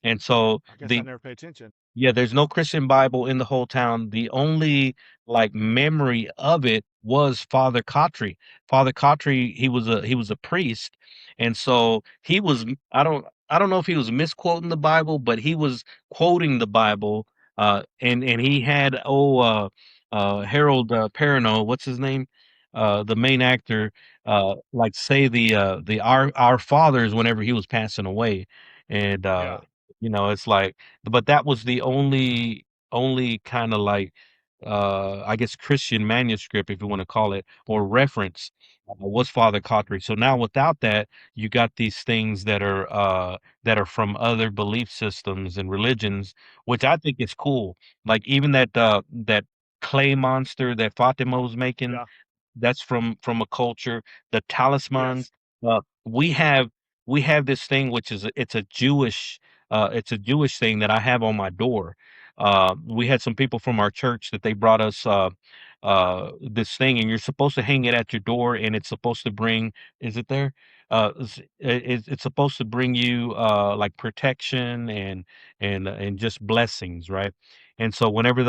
And so I guess I the never pay attention. yeah, there's no Christian Bible in the whole town. The only like memory of it was Father Kotri. Father Kotri, he was a priest, and so he was I don't know if he was misquoting the Bible, but he was quoting the Bible. And he had Harold Perrineau, what's his name, the main actor, like say the our fathers whenever he was passing away, and Yeah. it's like but that was the only kind of like I guess Christian manuscript, if you want to call it, or reference, was Father Kotri. So now without that, you got these things that are from other belief systems and religions, which I think is cool. Like even that clay monster that Fatima was making, Yeah. that's from a culture. The talismans, Yes. we have this thing which is it's a Jewish thing that I have on my door. We had some people from our church that they brought us this thing, and you're supposed to hang it at your door, and it's supposed to bring. Is it there? It's supposed to bring you like protection and just blessings, right? And so whenever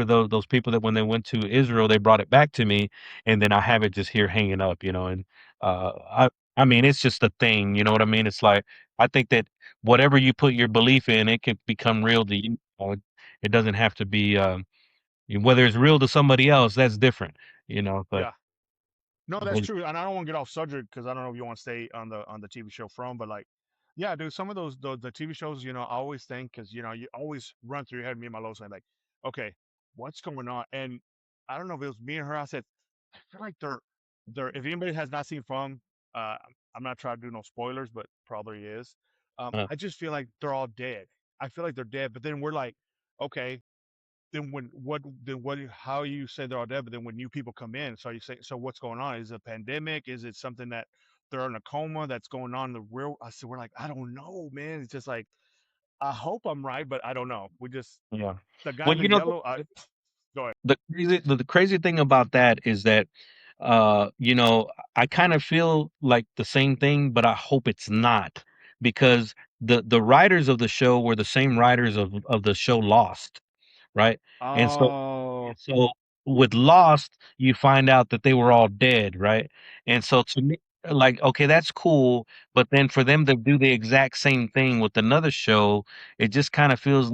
those people that when they went to Israel, they brought it back to me, and then I have it just here hanging up, and I mean it's just a thing, you know what I mean? It's like I think that whatever you put your belief in, it can become real to you. It doesn't have to be whether it's real to somebody else, that's different, but Yeah. No, that's but true, and I don't want to get off subject because I don't know if you want to stay on the TV show From, but like, yeah, dude, some of the TV shows, I always think because you always run through your head. Me and my Lois, like, okay, what's going on? And I don't know if it was me and her. I said, I feel like they're. If anybody has not seen From, uh, I'm not trying to do no spoilers, but probably is. uh, I just feel like they're all dead. I feel like they're dead, but then we're like, okay, then how you say they're all dead, but then when new people come in, so you say, so what's going on? Is it a pandemic? Is it something that they're in a coma that's going on in the real? I said, we're like, I don't know, man. It's just like, I hope I'm right, but I don't know. We just, yeah. the guy Well, in the yellow, I go ahead. the crazy thing about that is that I kind of feel like the same thing, but I hope it's not, because the writers of the show were the same writers of the show Lost, right? And so Oh, and so with Lost, you find out that they were all dead, right? And so to me, like, okay, that's cool, but then for them to do the exact same thing with another show, it just kind of feels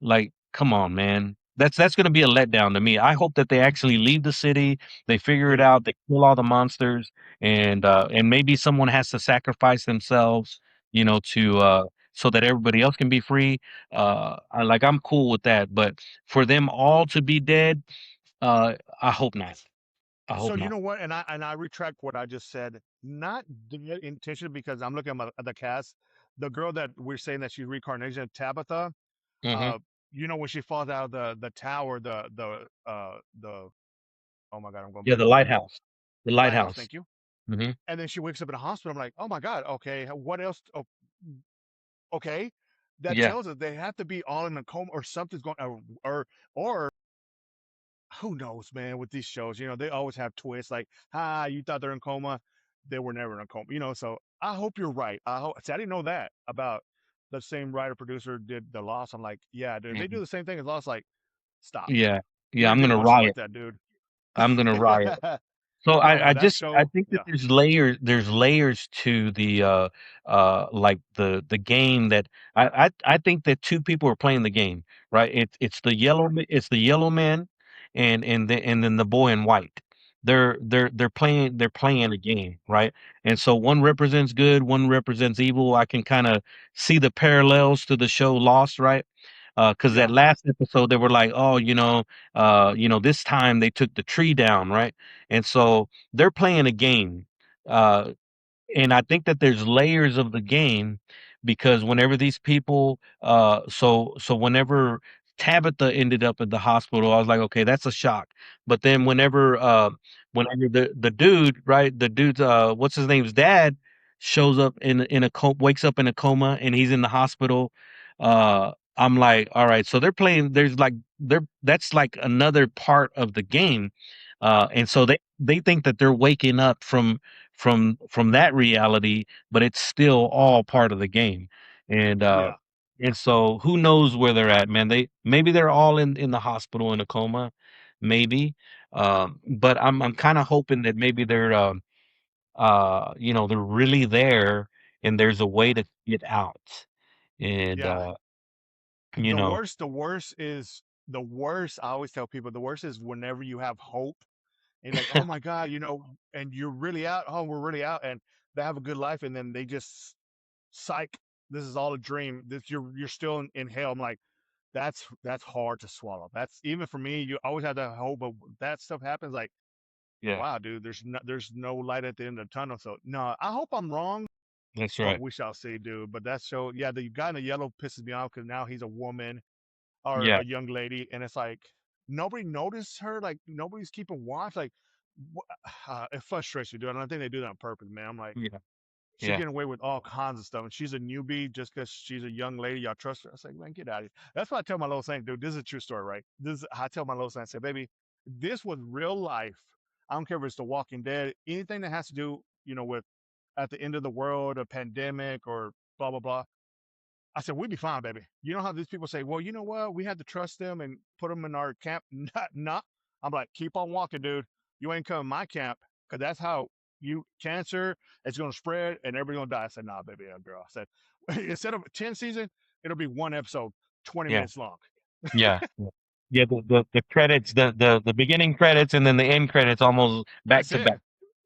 like, come on, man. That's gonna be a letdown to me. I hope that they actually leave the city, they figure it dude. out, they kill all the monsters, and maybe someone has to sacrifice themselves, to so that everybody else can be free. I'm cool with that, but for them all to be dead, uh, I hope not. I So hope you not. know what? And I retract what I just said. Not the intention, because I'm looking at the cast. The girl that we're saying that she's reincarnation, Tabitha. Mhm. Uh, when she falls out of the tower, the oh my God, I'm going Yeah, blank the on the name. lighthouse. The Lighthouse, lighthouse. thank you. Mhm. And then she wakes up in a hospital. I'm like, oh my God, okay, what else? Oh, okay, that Yeah. tells us they have to be all in a coma or something's going, or who knows, man, with these shows, they always have twists like, you thought they're in coma. They were never in a coma, so I hope you're right. I hope, see, I didn't know that about the same writer producer did The Lost. I'm like, yeah, dude, if they do Mhm. the same thing as Lost, like, stop. Yeah, yeah, You're I'm getting gonna mushy like riot. that, dude. I'm gonna riot. So Oh I man, that just I show, think that yeah, there's layers to the like the game that I think that two people are playing the game, right? It's the yellow man and then the boy in white. They're playing a game, right? And so one represents good, one represents evil. I can kind of see the parallels to the show Lost, right? Because that yeah, last episode they were like, oh, this time they took the tree down, right? And so they're playing a game. Uh, and I think that there's layers of the game because whenever these people, so whenever Tabitha ended up at the hospital, I was like, okay, that's a shock. But then whenever the dude, right, the dude's, what's his name's dad shows up wakes up in a coma, and he's in the hospital. I'm like, all right, so they're playing. There's like that's like another part of the game, and so they think that they're waking up from that reality, but it's still all part of the game. And yeah. so who knows where they're at, man? Maybe they're all in the hospital in a coma, maybe. But I'm kind of hoping that maybe they're really there and there's a way to get out. And Yeah. you The know, worst, the worst is the worst. I always tell people the worst is whenever you have hope and you're like, oh my God, and you're really out. Oh, we're really out, and they have a good life, and then they just psych. This is all a dream. This you're still in hell. I'm like, that's hard to swallow. That's even for me. You always have that hope, but that stuff happens. Like, yeah, wow, dude, there's no light at the end of the tunnel. So no, I hope I'm wrong, that's but right. we shall see, dude. But that show, yeah, the guy in the yellow pisses me off because now he's a woman or Yeah, a young lady, and it's like nobody noticed her. Like nobody's keeping watch. Like it frustrates me, dude. And I think they do that on purpose, man. I'm like, yeah, she's yeah, getting away with all kinds of stuff, and she's a newbie just because she's a young lady. Y'all trust her? I say, man, get out of here. That's what I tell my little saint, dude. This is a true story, right? This is, I tell my little saint, I say, baby, this was real life. I don't care if it's The Walking Dead, anything that has to do, with at the end of the world, a pandemic, or blah blah blah. I said, we'd be fine, baby. You know how these people say, well, you know what? We had to trust them and put them in our camp. Not, not. I'm like, keep on walking, dude. You ain't coming to my camp because that's how cancer is going to spread and everybody's going to die. I said, nah, baby, girl. I said, instead of 10 season, it'll be one episode, 20 yeah, minutes long. yeah. Yeah, the credits, the beginning credits and then the end credits almost back That's to it. back.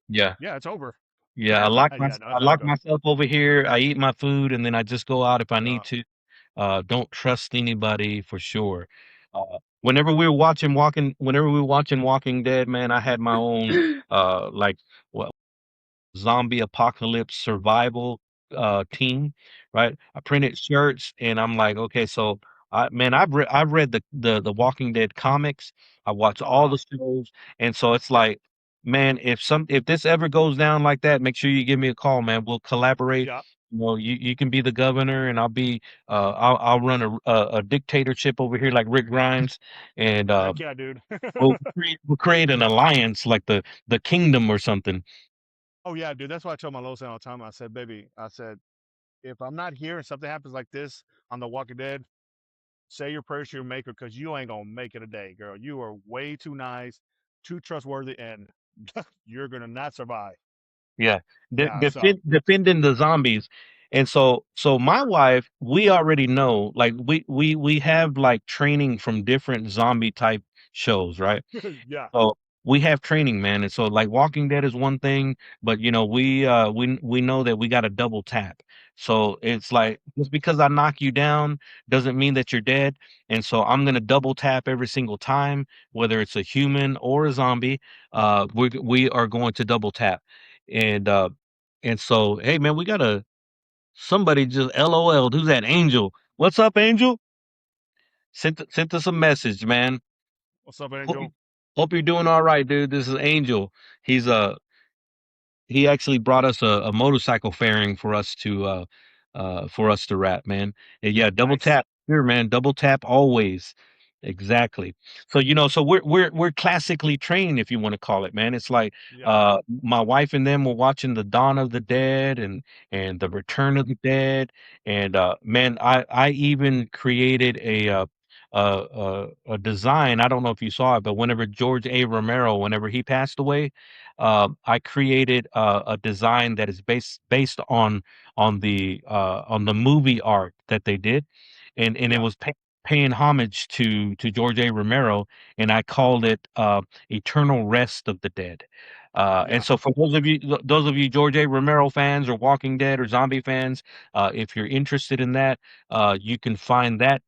Yeah. Yeah, it's over. Yeah, Yeah, no, I that's how it lock goes. myself over here. I eat my food and then I just go out if I Yeah. need to. Don't trust anybody for sure. Whenever we were watching Walking Dead, man, I had my own like what zombie apocalypse survival team, right? I printed shirts and I'm like, okay, so I've read the Walking Dead comics. I watch Oh, all wow. the shows, and so it's like, man, if this ever goes down like that, make sure you give me a call, man. We'll collaborate. Yeah. You can be the governor, and I'll run a dictatorship over here like Rick Grimes, and Heck yeah, dude. we'll create an alliance like the kingdom or something. Oh, yeah, dude. That's why I tell my little son all the time. I said, baby, I said, if I'm not here and something happens like this on The Walking Dead, say your prayers to your maker because you ain't gonna make it a day, girl. You are way too nice, too trustworthy, and you're gonna not survive. Yeah, Yeah. So defending the zombies, and so my wife, we already know, like we have like training from different zombie type shows, right? yeah, So we have training, man, and so like Walking Dead is one thing, but we know that we got to double tap. So it's like just because I knock you down doesn't mean that you're dead, and so I'm gonna double tap every single time, whether it's a human or a zombie. We are going to double tap, and so hey, man, we got a somebody just LOL'd. Who's that? Angel. What's up, Angel? Sent us a message, man. what's up, Hope you, Angel? hope you're doing all right, dude. This is Angel. He's he actually brought us a motorcycle fairing for us to rap, man. And yeah, double Nice. tap here, man. Double tap always. Exactly. So, so we're classically trained, if you want to call it, man. It's like Yeah, my wife and them were watching the Dawn of the Dead and the Return of the Dead, and man, I even created a design. I don't know if you saw it, but whenever George A. Romero, whenever he passed away, I created a design that is based on the movie art that they did, and it yeah, was paying homage to George A. Romero, and I called it "Eternal Rest of the Dead." And yeah. so, for those of you George A. Romero fans or Walking Dead or zombie fans, if you're interested in that, you can find that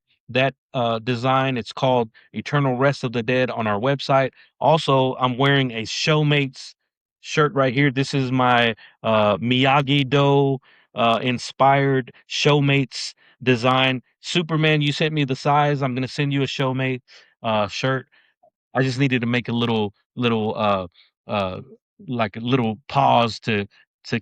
design. It's called "Eternal Rest of the Dead" on our website. Also, I'm wearing a Showmates shirt right here. This is my Miyagi Do inspired Showmates design. Superman, you sent me the size. I'm gonna send you a Showmate shirt. I just needed to make a little uh like a little pause to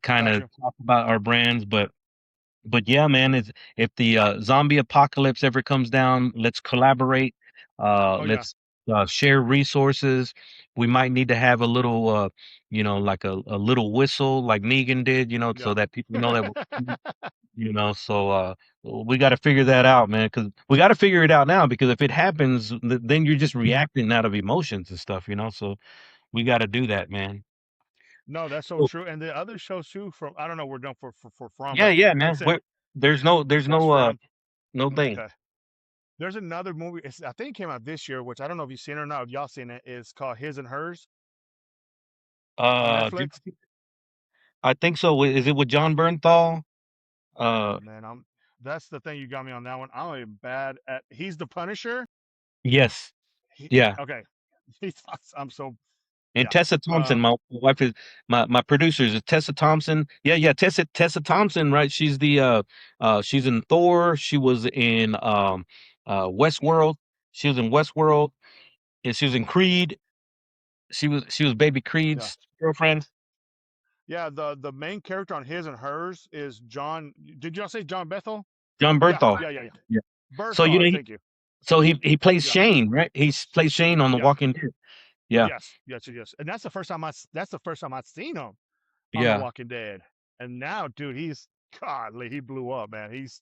kind of Gotcha. talk about our brands, but yeah, man, if the zombie apocalypse ever comes down, let's collaborate. Oh yeah, Let's share resources. We might need to have a little, like a little whistle, like Negan did, yeah. so that people know that so we got to figure that out, man, because we got to figure it out now, because if it happens, then you're just reacting out of emotions and stuff, so we got to do that, man. No, that's so So, true. And the other shows too, from I don't know where done for from, yeah, but yeah, like I man. said, There's that's from. no thing. Okay. There's another movie. I think it came out this year, which I don't know if you've seen it or not. If y'all seen it, it's called His and Hers on Do Netflix. I think so. Is it with John Bernthal? Oh Uh, man, I'm. That's the thing you got me on that one. I'm bad at. He's the Punisher. yes, He, yeah. okay. He's. I'm so. And Yeah. Tessa Thompson, Um. my wife is my producers is Tessa Thompson. Yeah, yeah, Tessa Thompson, right? She's in Thor. She was in Westworld. She was in Westworld, and she was in Creed. She was Baby Yeah. Creed's girlfriend. Yeah. The main character on His and Hers is John. Did y'all say John Bethel? John Yeah. Bernthal. Yeah. Yeah. Yeah. Yeah. So Berthol. Thank you. he plays Yeah. Shane, right? He plays Shane on The Yeah. Walking Dead. Yeah, Yes. Yes. Yes. And that's the first time I seen him on The yeah. Walking Dead. And now, dude, he's godly. He blew up, man. He's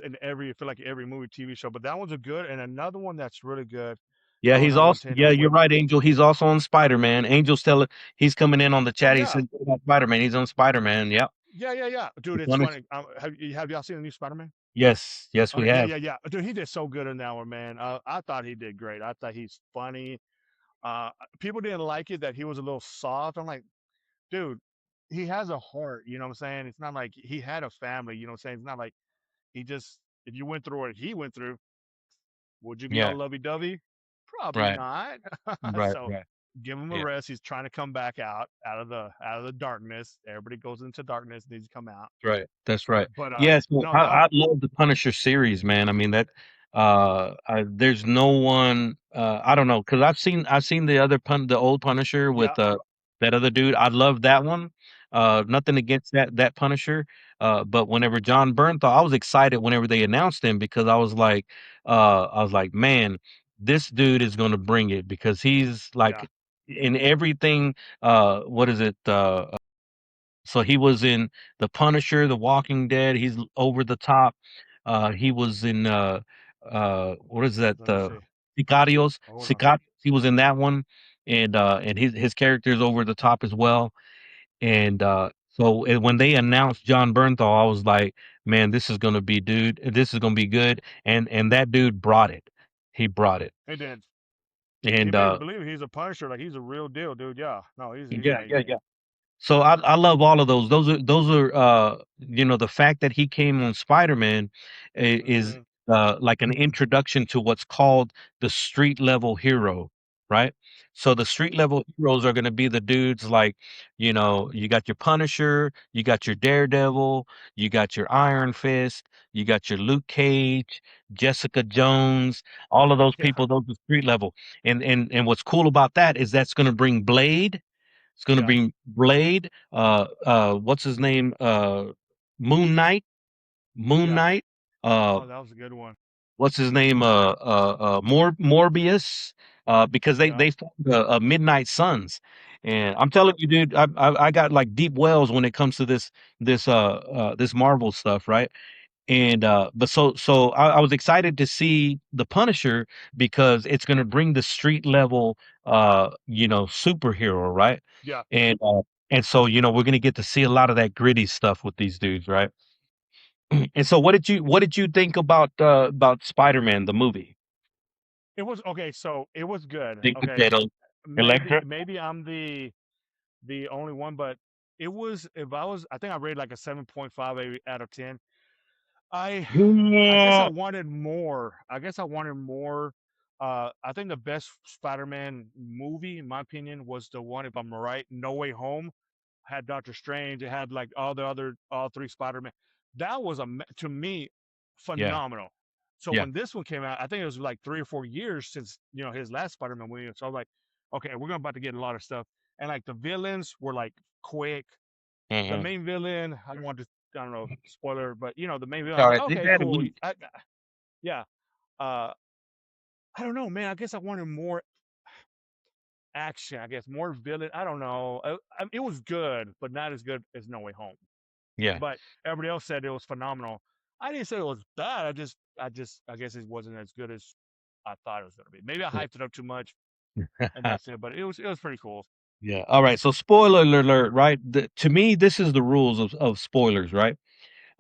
in every I feel like every movie, TV show. But that one's a good, and another one that's really good. Yeah, Oh, and he's I want also to yeah, know you're with. right, Angel. He's also on Spider-Man. Angel's telling he's coming in on the Oh chat. He yeah, said about Spider-Man. He's on Spider-Man. Yep. yeah, yeah, yeah, dude. The It's Punisher. funny. Have y'all seen the new Spider Man? Yes, yes, we Okay, yeah, have. yeah, yeah. Dude, he did so good in that one, man. I thought he did great. I thought he's funny. Uh, People didn't like it that he was a little soft. I'm like, dude, he has a heart. You know what I'm saying? It's not like he had a family. You know what I'm saying? It's not like he just. If you went through what he went through, would you be all Yeah, lovey dovey? Probably right, not. right, So right. give him a Yeah. rest. He's trying to come back out of the darkness. Everybody goes into darkness, needs to come out. Right. That's right. But Yeah, so no, that I love the Punisher series, man. I mean that there's no one I don't know, because I've seen the old Punisher yeah, with that other dude. I love that one. Nothing against that Punisher. But whenever John Bernthal, I was excited whenever they announced him, because I was like, man, this dude is gonna bring it, because he's yeah, like in everything, what is it? So he was in The Punisher, The Walking Dead. He's over the top. He was in what is that? let me see. Sicarios. Hold on. Sicarios. He was in that one, and his character is over the top as well. And when they announced John Bernthal, I was like, man, this is gonna be this is gonna be good. And that dude brought it. He brought it. He did. He And made me believe he's a Punisher, like he's a real deal, dude. Yeah, no, he's yeah, yeah, amazing. yeah. So I love all of those. Those are the fact that he came on Spider-Man is Hmm. like an introduction to what's called the street level hero, right? So the street level heroes are going to be the dudes like, you got your Punisher, you got your Daredevil, you got your Iron Fist, you got your Luke Cage, Jessica Jones, all of those Yeah, people, those are street level. And what's cool about that is that's going to bring Blade. It's gonna yeah. be Blade, what's his name? Moon Knight, Moon Yeah. Knight, uh, Oh, that was a good one. what's his name, Morbius, because Yeah, they formed a Midnight Suns, and I'm telling you, dude, I got like deep wells when it comes to this Marvel stuff, right? And but I was excited to see the Punisher because it's going to bring the street level, superhero, right? yeah. And and so we're going to get to see a lot of that gritty stuff with these dudes, right? And so what did you think about Spider-Man the movie? It was okay. So it was good. Think Okay, that maybe Electra? maybe I'm the only one, but it was. If I was, I think I rated like a 7.5 out of 10. I I guess I Yeah. wanted more. I guess I wanted more. I think the best Spider-Man movie, in my opinion, was the one, if I'm right, No Way Home. Had Doctor Strange. It had like all three Spider-Man. That was to me Yeah. phenomenal. So Yeah. when this one came out, I think it was like 3 or 4 years since his last Spider-Man movie. So I was like, okay, we're about to get a lot of stuff. And like the villains were like quick. The Hmm. main villain, I don't want to, I don't know, spoiler, but the main villain, I All was like, right, they okay, had a cool. week. Yeah. Uh, I don't know, man. I guess I wanted more action. I guess more villain. I don't know. It was good, but not as good as No Way Home. Yeah. But everybody else said it was phenomenal. I didn't say it was bad. I guess it wasn't as good as I thought it was going to be. Maybe I hyped it up too much, and that's it. But it was pretty cool. Yeah. All right. So spoiler alert, right? To me, this is the rules of spoilers, right?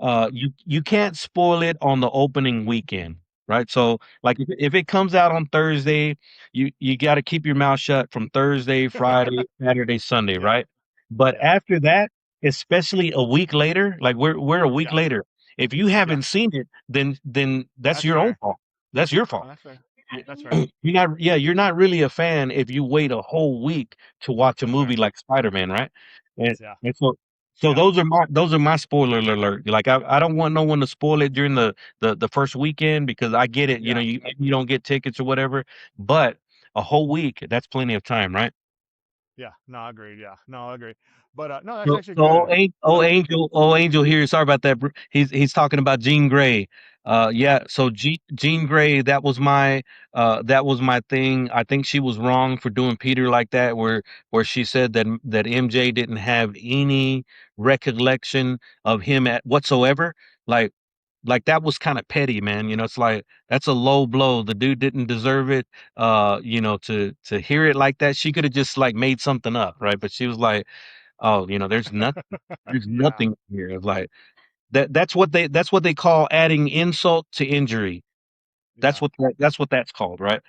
You can't spoil it on the opening weekend, right? So like if it comes out on Thursday, you got to keep your mouth shut from Thursday, Friday, Saturday, Sunday, Yeah, right? But yeah, after that, especially a week later, like we're a week yeah, later. If you yeah. haven't seen it, then that's That's your own fair. fault. That's your fault. That's fair. That's fair. You're not really a fan if you wait a whole week to watch a That's movie fair. like Spider-Man, right? And Yeah, and so yeah, those are my spoiler alert. Like I don't want no one to spoil it during the first weekend because I get it, yeah, you don't get tickets or whatever, but a whole week, that's plenty of time, right? yeah. No, I agree. Yeah, no, I agree. But no, that's So, actually so good. But old Angel here. Sorry about that. He's talking about Jean Grey. yeah, Yeah. So Jean Grey, that was my thing. I think she was wrong for doing Peter like that, where she said that MJ didn't have any recollection of him at whatsoever. Like like that was kind of petty, man. It's like that's a low blow. The dude didn't deserve it. To hear it like that, she could have just like made something up, right? But she was like, oh, there's yeah, nothing here. It's like that's what they call adding insult to injury. yeah, That's what that's called, right?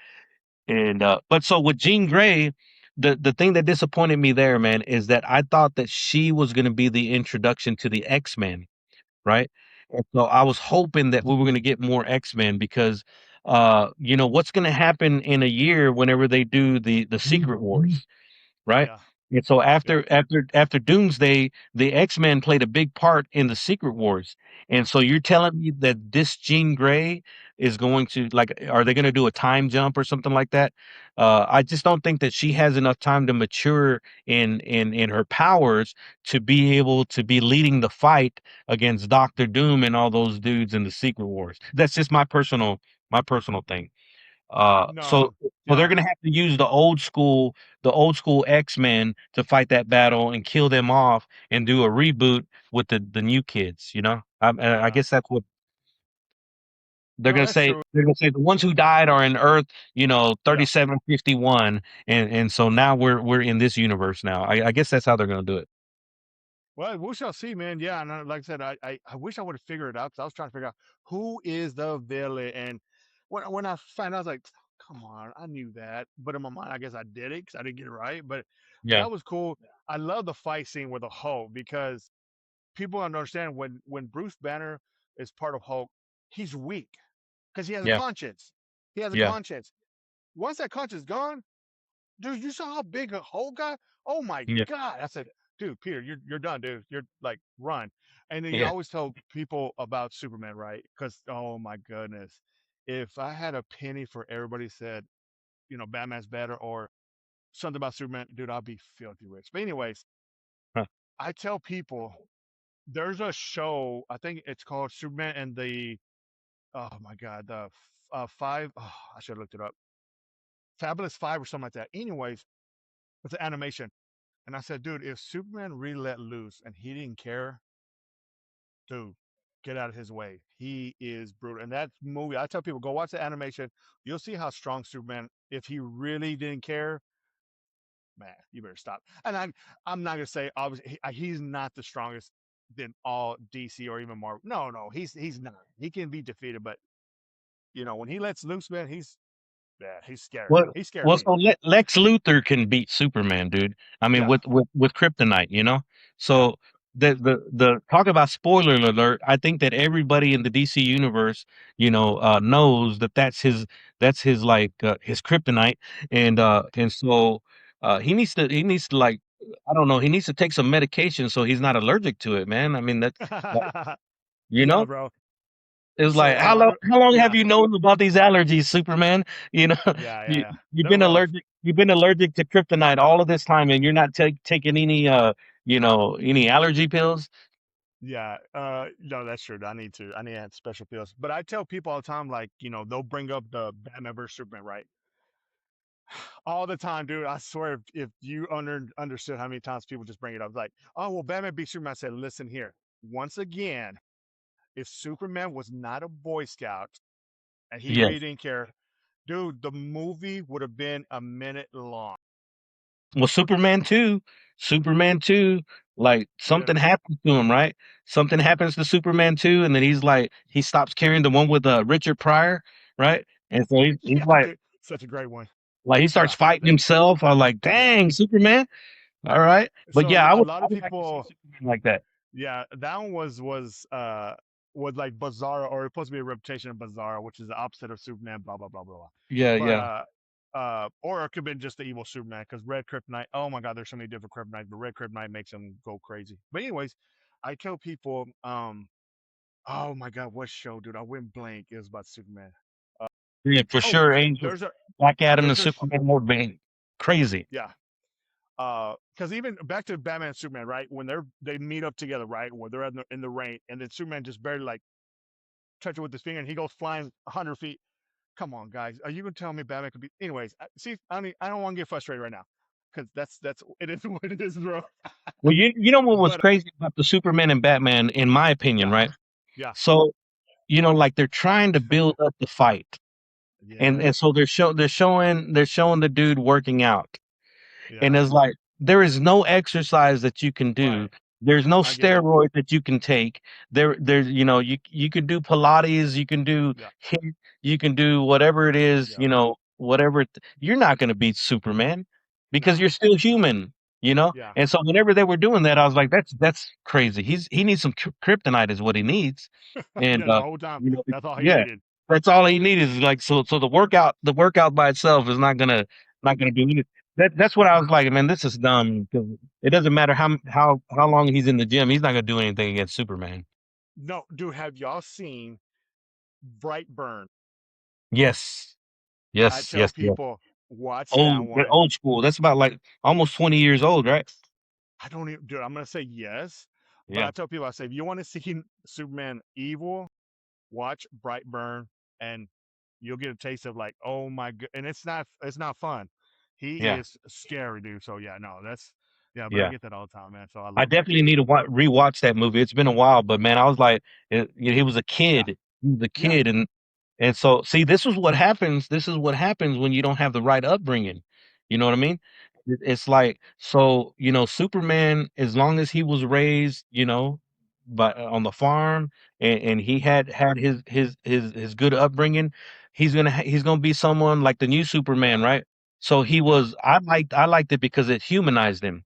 And but so with Jean Grey, the thing that disappointed me there, man, is that I thought that she was going to be the introduction to the X-Men, right? And so I was hoping that we were going to get more X-Men because what's going to happen in a year whenever they do the Secret Wars, right? yeah, And so yeah, after Doomsday, the X-Men played a big part in the Secret Wars. And so you're telling me that this Jean Grey is going to like are they going to do a time jump or something like that? I just don't think that she has enough time to mature in her powers to be able to be leading the fight against Doctor Doom and all those dudes in the Secret Wars. That's just my personal thing. no, So they're yeah, gonna have to use the old school X-Men to fight that battle and kill them off and do a reboot with the new kids. I yeah. guess that's what they're No, gonna that's say. true. They're gonna say the ones who died are in Earth, Yeah. 3751, and so now we're in this universe now. I guess that's how they're gonna do it. Well, we shall see, man. Yeah, and like I said, I wish I would have figured it out because I was trying to figure out who is the villain, and when I found out, I was like, come on, I knew that, but in my mind, I guess I did it because I didn't get it right. But Yeah, that was cool. I love the fight scene with the Hulk because people don't understand when Bruce Banner is part of Hulk, he's weak because he has a yeah, conscience. He has a yeah, conscience. Once that conscience gone, dude, you saw how big a hole got? Oh my yeah, god! I said, dude, Peter, you're done, dude. You're like run. And then you yeah. always tell people about Superman, right? Because oh my goodness, if I had a penny for everybody said, Batman's better or something about Superman, dude, I'll be filthy rich. But anyways, Huh. I tell people there's a show. I think it's called Superman and the oh my god, the five. Oh, I should have looked it up. Fabulous Five or something like that. Anyways, it's an animation, and I said, dude, if Superman really let loose and he didn't care, dude, get out of his way. He is brutal. And that movie, I tell people, go watch the animation. You'll see how strong Superman. If he really didn't care, man, you better stop. And I'm not gonna say obviously he's not the strongest than all DC or even Marvel. No, no, he's not. He can be defeated, but when he lets loose, man, he's scary. Well, He scares well, me. so Lex Luthor can beat Superman, dude. I mean, Yeah. with kryptonite, you know. Yeah. So the talk about spoiler alert. I think that everybody in the DC universe, knows that that's his like his kryptonite, and so he needs to like I don't know, he needs to take some medication so he's not allergic to it, man. I mean that's like, you Yeah, know. bro. It's So like, I how long wonder. how long have Yeah. you known about these allergies, Superman? You know, Yeah. Yeah. you Yeah. you've They're been rough. allergic to kryptonite all of this time, and you're not taking any allergy pills? Yeah, no, that's true. I need to add special pills. But I tell people all the time, like, they'll bring up the Batman versus Superman, right? All the time, dude. I swear, if you understood how many times people just bring it up, like, oh, well, Batman beat Superman. I said, listen here. Once again, if Superman was not a Boy Scout and he really Yes. didn't care, dude, the movie would have been a minute long. Well, Superman 2, like Yeah, something happens to him, right? Something happens to Superman 2, and then he stops carrying the one with Richard Pryor, right? And so he's yeah, like dude, such a great one. he starts Yeah, fighting himself. I was like, yeah. dang, Superman. All right. But So yeah, I a would lot I of would like to see people. Superman like that. Yeah, that one was like Bizarro, or it's supposed to be a reputation of Bizarro, which is the opposite of Superman, blah blah blah blah blah. Yeah, But yeah. or it could have been just the evil Superman, because Red Kryptonite. Oh my God, there's so many different Kryptonites, but Red Kryptonite makes him go crazy. But anyways, I tell people, oh my God, what show, dude? I went blank. It was about Superman. Uh, Yeah, for oh, sure, Angel, there's a Black Adam and there's a Superman would be crazy. yeah. Because even back to Batman and Superman, right? When they meet up together, right? Where they're in the rain, and then Superman just barely like touch it with his finger, and he goes flying 100 feet. Come on, guys, are you gonna tell me Batman could be? Anyways, see, I don't want to get frustrated right now, because that's it is what it is, bro. Well, you know what was But crazy about the Superman and Batman, in my opinion, yeah, right? yeah, So, like they're trying to build up the fight, and yes, and so they're showing the dude working out. And yeah, it's like, there is no exercise that you can do. right. There's no I get it. steroid that you can take. There's you can do Pilates, you can do Yeah, HIIT, you can do whatever it is, yeah, you're not gonna beat Superman because no, you're still human. yeah, And so whenever they were doing that, I was like, that's crazy. He needs some kryptonite is what he needs. And yeah. The whole time, you know, that's all he yeah, needed. that's all he needs is like so the workout by itself is not gonna do anything. That's what I was like, man. This is dumb because it doesn't matter how long he's in the gym. He's not gonna do anything against Superman. No, dude, have y'all seen Brightburn? Yes, I yes, tell yes, yes. people, watch that Old, one. old school. That's about like almost 20 years old, right? I don't even, dude. I'm gonna say yes, but Yeah, I tell people, I say, if you want to see Superman evil, watch Brightburn, and you'll get a taste of like, oh my god. And it's not fun. He yeah, is scary, dude. So yeah, no, that's yeah. But I yeah. get that all the time, man. So I I love that. definitely need to rewatch that movie. It's been a while, but man, I was like, he was a Yeah, kid. He was a yeah, kid, and so see, this is what happens. This is what happens when you don't have the right upbringing. You know what I mean? It's like so. Superman, as long as he was raised, but on the farm, and he had his good upbringing, he's gonna be someone like the new Superman, yeah, right? So he yeah, was. I liked it because it humanized him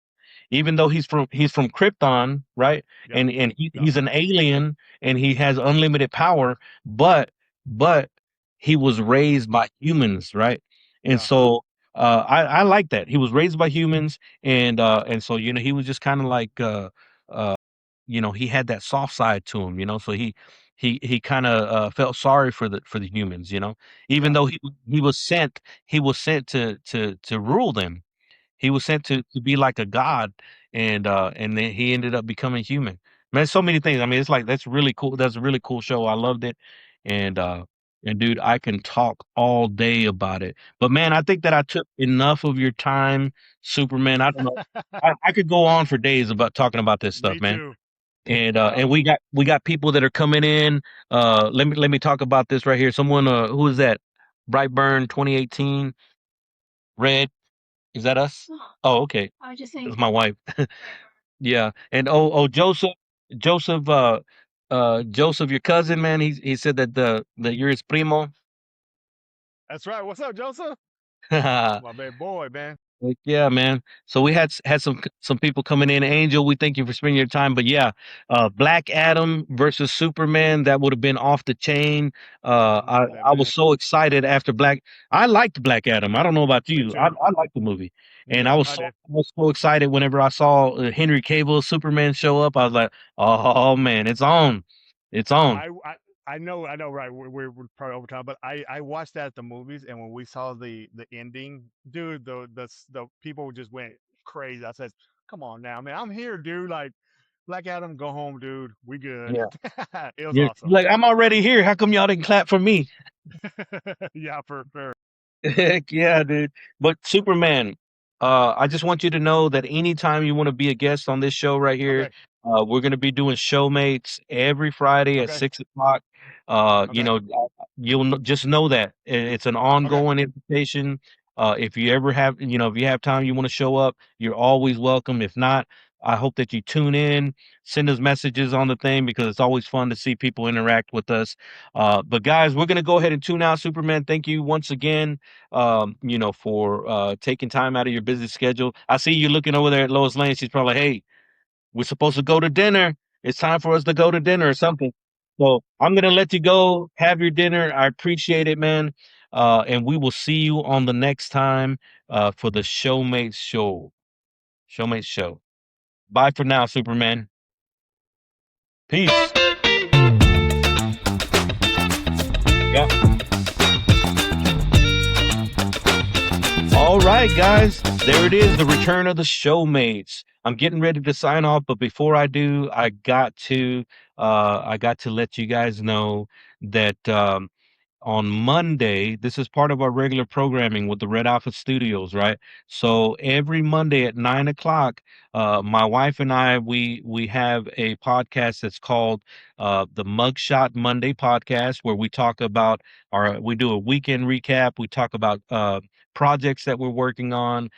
even though he's from Krypton, right? yeah, And yeah, he's an alien and he has unlimited power, but but he was raised by humans, right? And yeah, so I like that. He was raised by humans and so he was just kind of like uh he had that soft side to him, so he kind of felt sorry for the humans, even yeah, though he was sent to rule them. He was sent to be like a god, and then he ended up becoming human. Man, so many things. I mean, it's like that's really cool. That's a really cool show. I loved it, and and dude, I can talk all day about it. But man, I think that I took enough of your time, Superman. I don't know. I could go on for days about talking about this stuff, Me man. too. And we got people that are coming in. Let me talk about this right here. Someone who is that? Brightburn 2018 Red. Is that us? Oh, okay. That's my wife. Yeah. And Joseph, Joseph, your cousin, man. He said that that you're his primo. That's right. What's up, Joseph? My bad boy, man. Like, yeah, man. So we had some people coming in. Angel, we thank you for spending your time. But yeah, Black Adam versus Superman, that would have been off the chain. I Love that, I was man. so excited after Black. I liked Black Adam. I don't know about Me you. I too. I liked the movie, and Yeah, I did. I was so excited whenever I saw Henry Cavill Superman show up. I was like, oh man, it's on, it's on. I I I know, right? We're probably over time, but I watched that at the movies, and when we saw the ending, dude, the people just went crazy. I said, "Come on now, man, I'm here, dude. Like, Black Adam, go home, dude. We good." Yeah, It was you're awesome. like I'm already here. How come y'all didn't clap for me? Yeah, for sure. Heck yeah, dude. But Superman, I just want you to know that anytime you want to be a guest on this show right here, Okay, we're going to be doing showmates every Friday at okay, 6 o'clock. okay, Just know that it's an okay. ongoing invitation. If you ever have, if you have time, you want to show up, you're always welcome. If not, I hope that you tune in, send us messages on the thing because it's always fun to see people interact with us. But guys, we're going to go ahead and tune out. Superman, thank you once again for taking time out of your busy schedule. I see you looking over there at Lois Lane. She's probably like, hey, we're supposed to go to dinner. It's time for us to go to dinner or something. So I'm going to let you go. Have your dinner. I appreciate it, man. And we will see you on the next time for the Showmates show. Showmates show. Bye for now, Superman. Peace. Yeah. All right, guys. There it is, the return of the showmates. I'm getting ready to sign off, but before I do, I got to let you guys know that on Monday, this is part of our regular programming with the Red Alpha Studios, right? So every Monday at 9 o'clock, my wife and I we have a podcast that's called the Mugshot Monday podcast, where we do a weekend recap. We talk about projects that we're working on.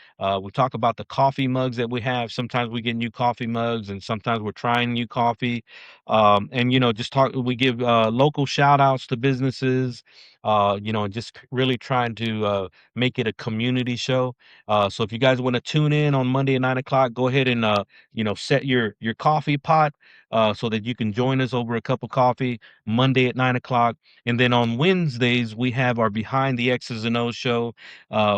We talk about the coffee mugs that we have. Sometimes we get new coffee mugs, and sometimes we're trying new coffee. And just talk. We give local shout outs to businesses. Just really trying to make it a community show. So if you guys want to tune in on Monday at 9 o'clock, go ahead and set your coffee pot so that you can join us over a cup of coffee Monday at 9 o'clock. And then on Wednesdays we have our Behind the X's and O's show,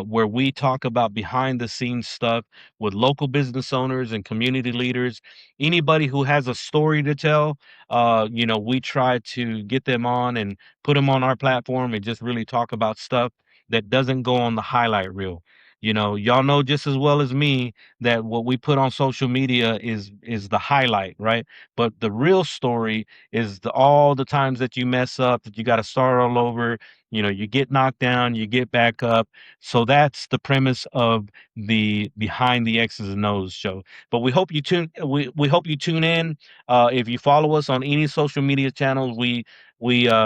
where we talk about behind the scenes stuff with local business owners and community leaders. Anybody who has a story to tell, we try to get them on and put them on our platform and just really talk about stuff that doesn't go on the highlight reel. Y'all know just as well as me that what we put on social media is the highlight, right? But the real story is all the times that you mess up, that you got to start all over. You get knocked down, you get back up. So that's the premise of the Behind the X's and O's show. But we hope you tune in. If you follow us on any social media channels, we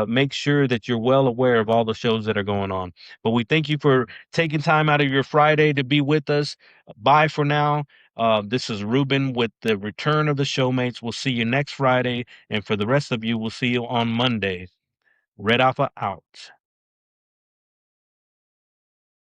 make sure that you're well aware of all the shows that are going on. But we thank you for taking time out of your Friday to be with us. Bye for now. This is Ruben with the return of the Showmates. We'll see you next Friday. And for the rest of you, we'll see you on Monday. Red Alpha out.